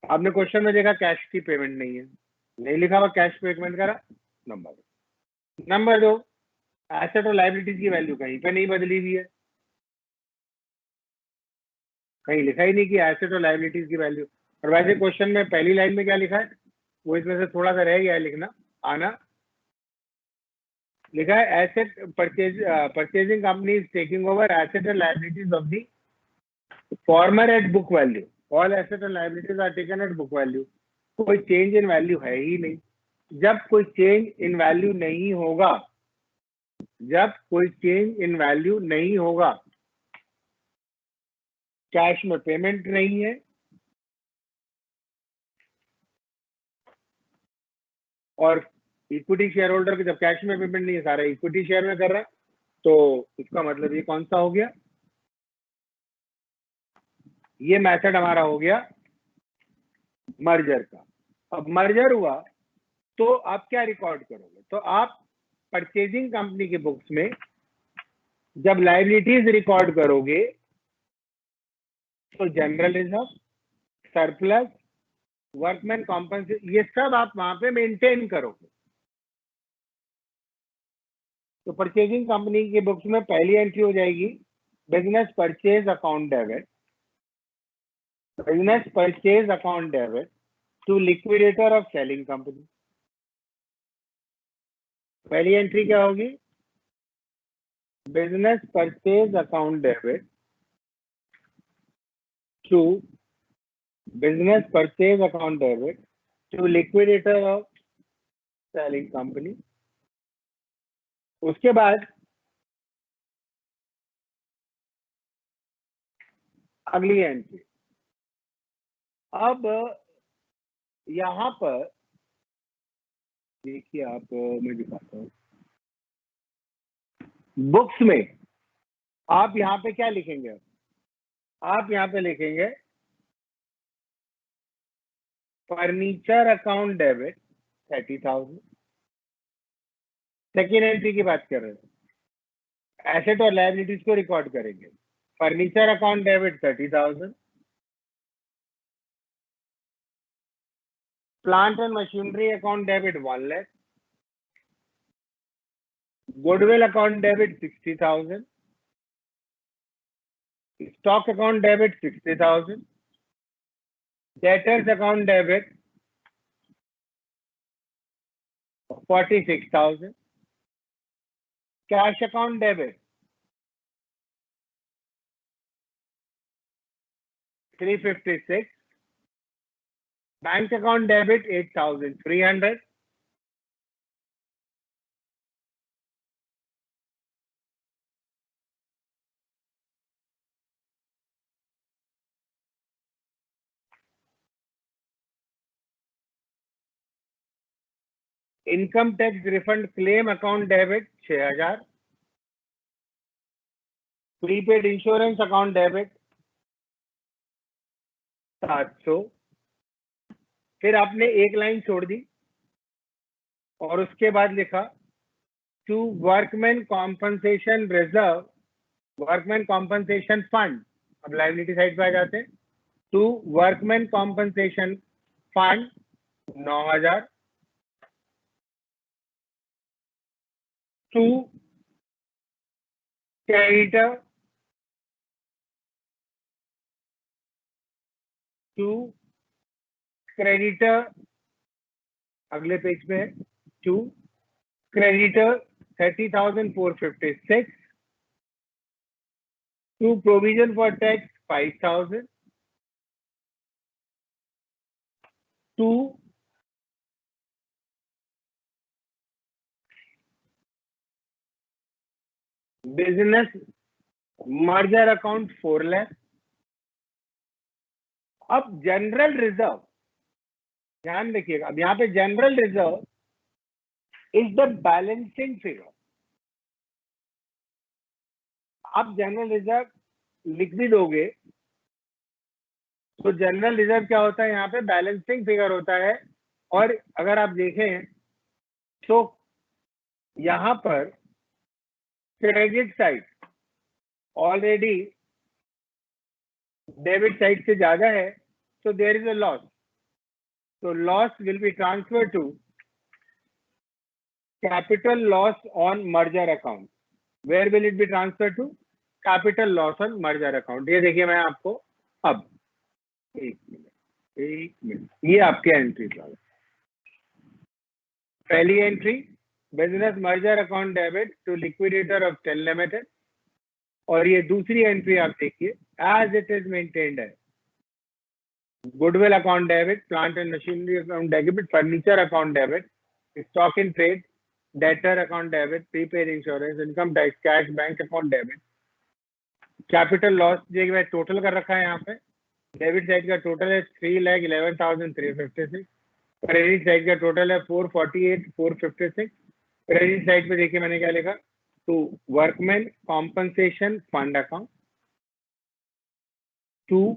आपने क्वेश्चन में देखा कैश की पेमेंट नहीं है, नहीं लिखा हुआ कैश पेमेंट करा, नंबर 2 एसेट और लायबिलिटीज की वैल्यू कहीं पे नहीं बदली हुई है, कहीं लिखा ही नहीं कि एसेट और लायबिलिटीज की वैल्यू। और वैसे क्वेश्चन में पहली लाइन में क्या लिखा है, वो इसमें से थोड़ा सा रह गया है लिखना, आना लिखा है asset purchasing company is taking over asset and liabilities of the former at book value, all asset and liabilities are taken at book value. कोई चेंज इन वैल्यू है ही नहीं। जब कोई चेंज इन वैल्यू नहीं होगा, जब कोई चेंज इन वैल्यू नहीं होगा, कैश में पेमेंट नहीं है और इक्विटी शेयर होल्डर के जब कैश में पेमेंट नहीं है, सारा इक्विटी शेयर में कर रहा है, तो इसका मतलब ये कौन सा हो गया, ये मेथड हमारा हो गया मर्जर का। अब मर्जर हुआ तो आप क्या रिकॉर्ड करोगे, तो आप परचेजिंग कंपनी के बुक्स में जब लायबिलिटीज रिकॉर्ड करोगे तो general reserve, surplus, workman compensation, ये सब आप वहां पे मेंटेन करोगे। तो परचेजिंग कंपनी के बुक्स में पहली एंट्री हो जाएगी business purchase account debit, business purchase account debit to liquidator of selling company. पहली एंट्री क्या होगी, business purchase account debit to business purchase account debit to liquidator of selling company. उसके बाद अगली एंट्री, अब यहां पर देखिए आप, मैं दिखाता हूं बुक्स में आप यहां पे क्या लिखेंगे, आप यहां पे लिखेंगे furniture account debit 30,000। Second entry की बात कर रहे हैं, एसेट और लायबिलिटीज को रिकॉर्ड करेंगे। Furniture account debit 30,000, plant and machinery account debit 1 lakh, goodwill account debit 60,000, stock account debit 60,000, debtors account debit 46,000, cash account debit 356, bank account debit 8,300, income tax refund claim account debit 6,000, prepaid insurance account debit 700। फिर आपने एक line छोड़ दी और उसके बाद लिखा to workman compensation reserve, workman compensation fund. अब liability side पे आ जाते हैं, to workman compensation fund 9,000, to creditor, to creditor, अगले पेज पे है, to creditor 30,456, to provision for tax 5,000, to business merger account 4 lakh. अब जनरल रिजर्व ध्यान रखिएगा, अब यहाँ पे general reserve is the balancing figure. आप जनरल रिजर्व लिख भी दोगे तो जनरल रिजर्व क्या होता है, यहाँ पे बैलेंसिंग फिगर होता है। और अगर आप देखें तो यहाँ पर credit side already debit side से ज्यादा है, so there is a loss. So loss will be transferred to capital loss on merger account. Where will it be transferred to? Capital loss on merger account. ये देखिए मैं आपको अब एक minute ये आपके एंट्री था। पहली entry business merger account debit to liquidator of टेल लिमिटेड, और ये दूसरी एंट्री आप देखिए एज इट इज मेंटेन्ड है, goodwill account debit, plant and machinery account debit, furniture account debit, stock in trade, debtor account debit, prepaid insurance, income tax, cash bank account debit, capital loss देखिए मैं total कर रखा है यहाँ पे। Debit side का total है 3,11,356, credit side का टोटल है 448, 456। क्रेडिट साइड पे देखिए मैंने क्या लिखा, to workman compensation fund account, to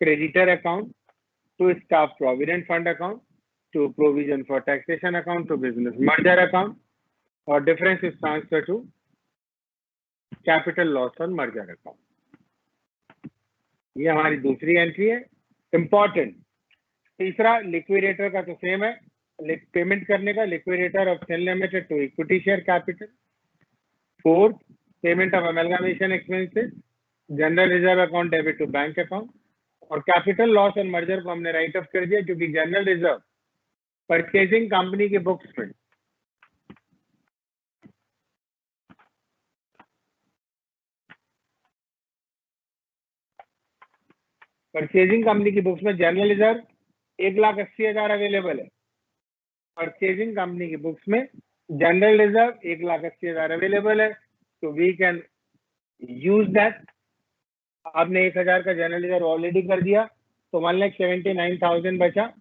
creditor account, to staff provident fund account, to provision for taxation account, to business merger account, और difference is transfer to capital loss on merger account. ये हमारी दूसरी entry है। Important तीसरा liquidator का तो same है, payment करने का, liquidator of Sell limited to equity share capital. Fourth, payment of amalgamation expenses, general reserve account debit to bank account. और कैपिटल लॉस ऑन मर्जर को हमने राइट ऑफ कर दिया क्योंकि जनरल रिजर्व परचेजिंग कंपनी के books में general reserve 1,80,000 available है। Purchasing company की बुक्स में जनरल रिजर्व 1,80,000 अवेलेबल है, तो वी कैन यूज दैट। आपने 1,000 का जनरल रिजर्व ऑलरेडी कर दिया, तो 1,79,000 बचा,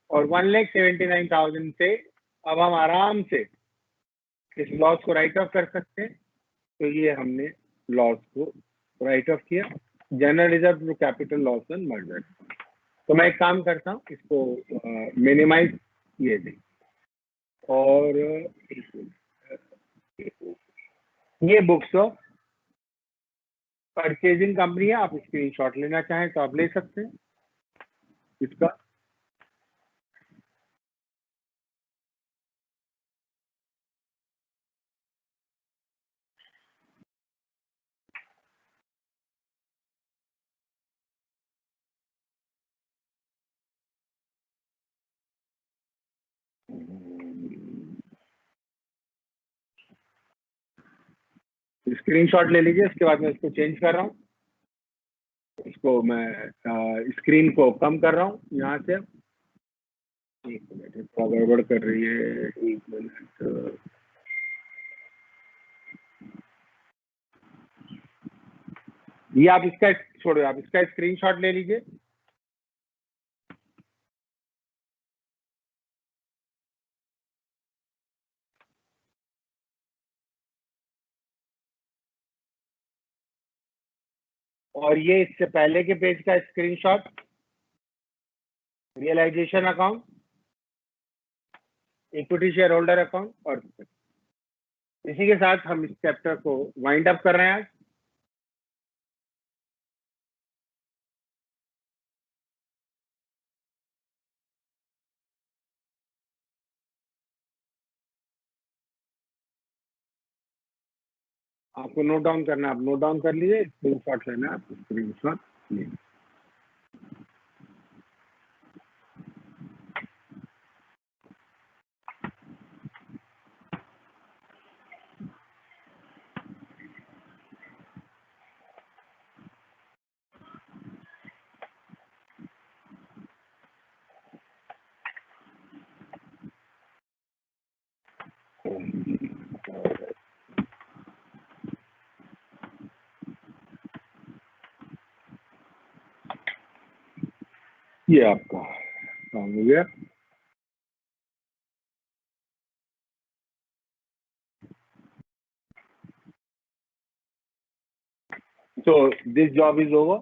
और 1,79,000 से अब हम आराम से इस लॉस को राइट ऑफ कर सकते हैं। तो ये हमने लॉस को राइट ऑफ किया, general reserve to capital loss on merger. तो मैं एक काम करता हूँ, इसको मिनिमाइज ये दें, और ये बुक्स ऑफ परचेजिंग कंपनी है। आप स्क्रीनशॉट लेना चाहें तो आप ले सकते हैं इसका। स्क्रीनशॉट ले लीजिए, इसके बाद मैं इसको चेंज कर रहा हूँ। इसको मैं स्क्रीन को कम कर रहा हूँ यहाँ से। एक मिनट, थोड़ा गड़बड़ कर रही है, एक मिनट। ये आप इसका छोड़ो, आप इसका स्क्रीनशॉट ले लीजिए। और ये इससे पहले के पेज का screenshot, realisation account, equity share holder account. और इसी के साथ हम इस चैप्टर को वाइंड अप कर रहे हैं आज। आपको नोट डाउन करना है, आप नोट डाउन कर लीजिए। स्क्रीनशॉट लेना है, आप स्क्रीनशॉट लीजिए। ये आपका काम हो गया। तो दिस जॉब इज ओवर।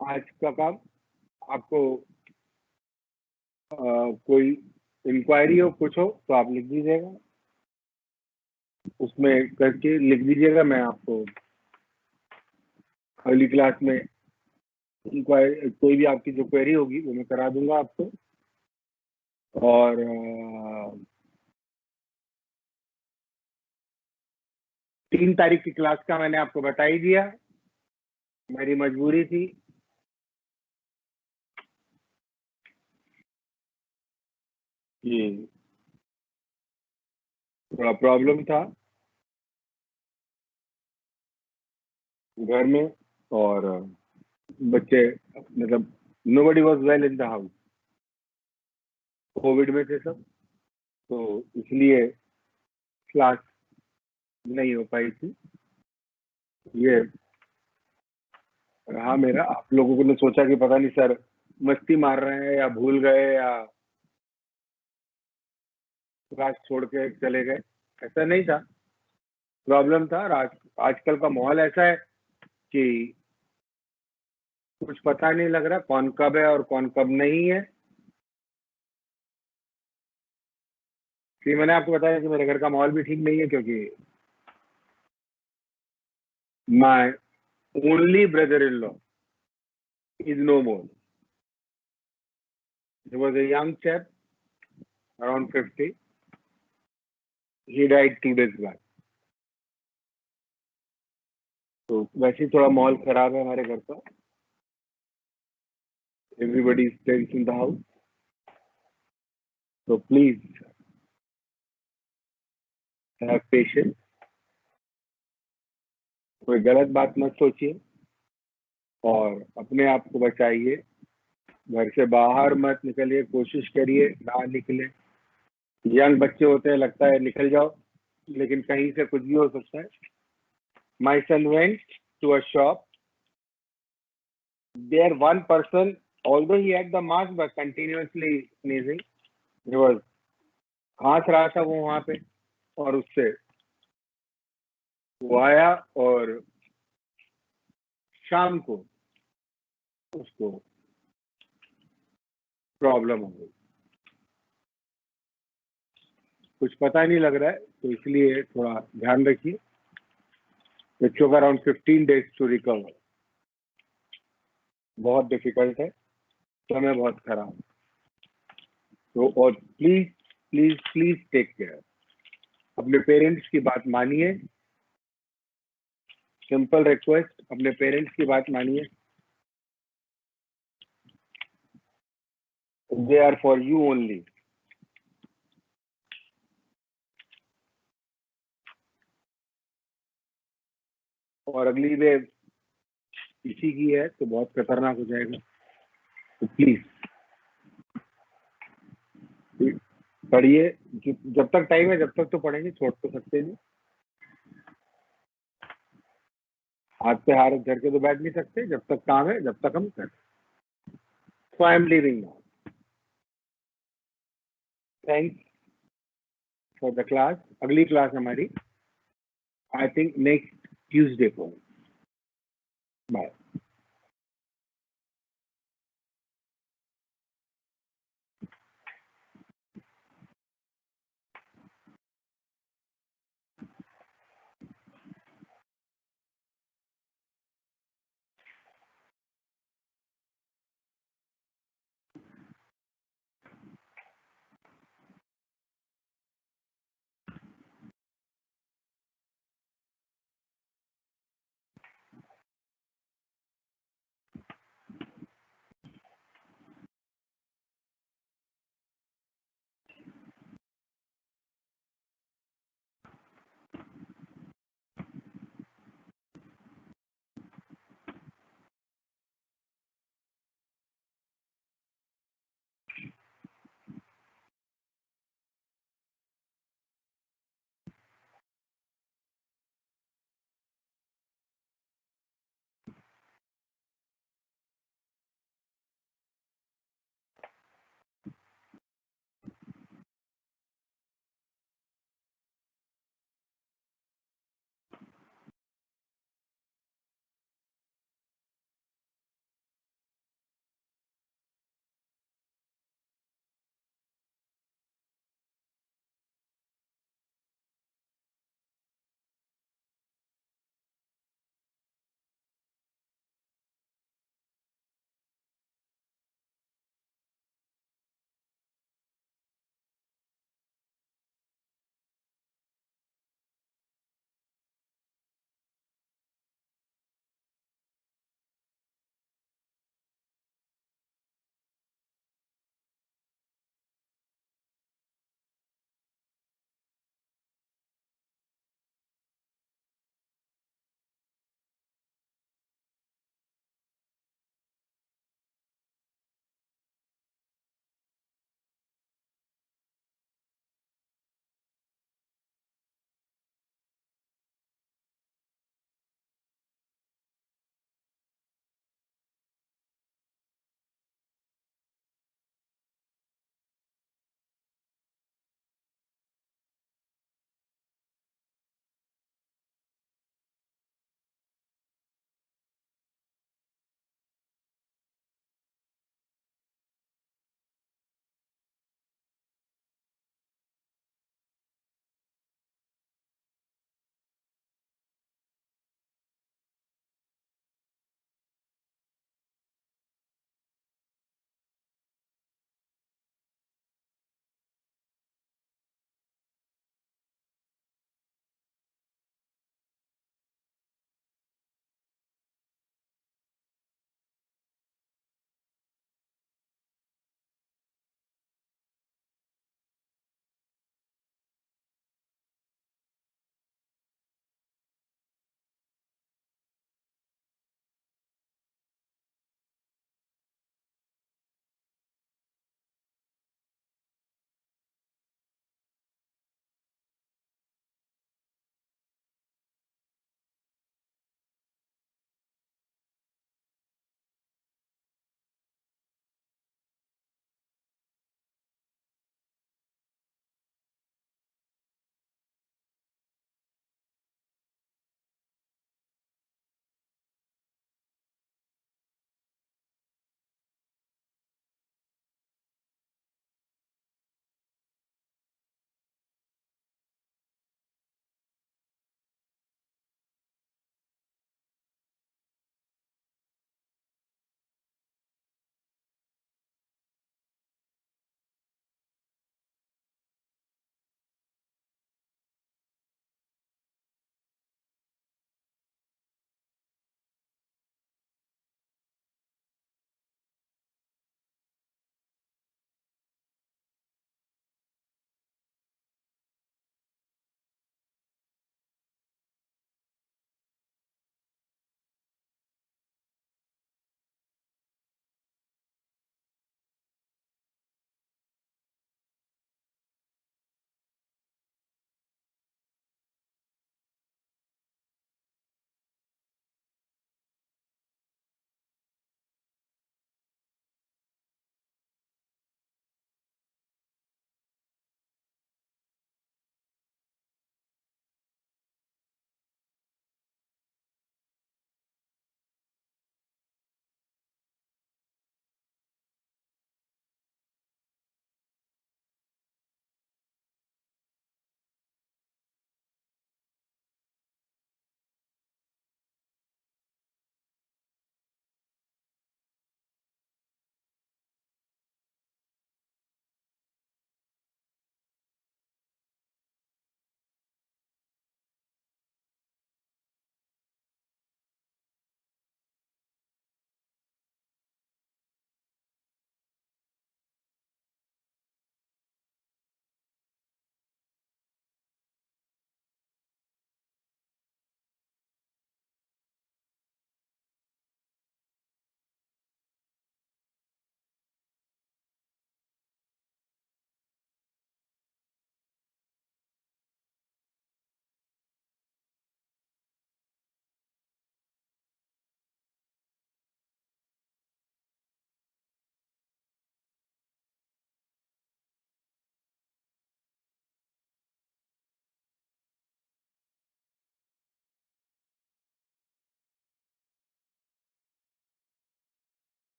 आज का काम, आपको कोई इंक्वायरी हो, कुछ हो तो आप लिख दीजिएगा, उसमें करके लिख दीजिएगा। मैं आपको अगली क्लास में इंक्वायरी, कोई भी आपकी जो क्वेरी होगी वो मैं करा दूंगा आपको। और 3 तारीख की क्लास का मैंने आपको बता ही दिया, मेरी मजबूरी थी। ये थोड़ा प्रॉब्लम था घर में, और बच्चे मतलब nobody was well in the house, Covid में थे सब, तो इसलिए क्लास नहीं हो पाई थी। ये रहा मेरा। आप लोगों ने सोचा कि पता नहीं सर मस्ती मार रहे हैं या भूल गए या क्लास छोड़ के चले गए, ऐसा नहीं था। प्रॉब्लम था, आजकल का माहौल ऐसा है कि कुछ पता नहीं लग रहा कौन कब है और कौन कब नहीं है। फिर मैंने आपको बताया कि मेरे घर का माहौल भी ठीक नहीं है, क्योंकि my only brother in law is no more. He was a young chap, around 50. He died 2 days back. तो वैसे ही थोड़ा माहौल खराब है हमारे घर का। Everybody stays in the house. So please have patience. कोई गलत बात मत सोचिए और अपने आप को बचाइए। घर से बाहर मत निकलिए, कोशिश करिए ना निकले। यंग बच्चे होते हैं, लगता है निकल जाओ, लेकिन कहीं से कुछ भी हो सकता है। My son went to a shop. There one person, although he had the mask, but continuously sneezing. He was खांस रहा था वो वहां पे, और उससे वो आया और शाम को उसको प्रॉब्लम हो गई। कुछ पता नहीं लग रहा है, तो इसलिए थोड़ा ध्यान रखिए। बच्चों का अराउंड 15 days टू रिकवर। बहुत डिफिकल्ट है, समय बहुत खराब। तो और please please please take care. अपने पेरेंट्स की बात मानिए। सिंपल रिक्वेस्ट, अपने पेरेंट्स की बात मानिए। They are for you only. और अगली वेव इसी की है तो बहुत खतरनाक हो जाएगा। तो प्लीज पढ़िए, जब तक टाइम है जब तक तो पढ़ेंगे, छोड़ तो सकते नहीं। हाथ पे हाथ धर के तो बैठ नहीं सकते, जब तक काम है जब तक हम कर। So I am leaving now. Thanks for the class. अगली क्लास हमारी आई थिंक नेक्स्ट ट्यूसडे को। बाय।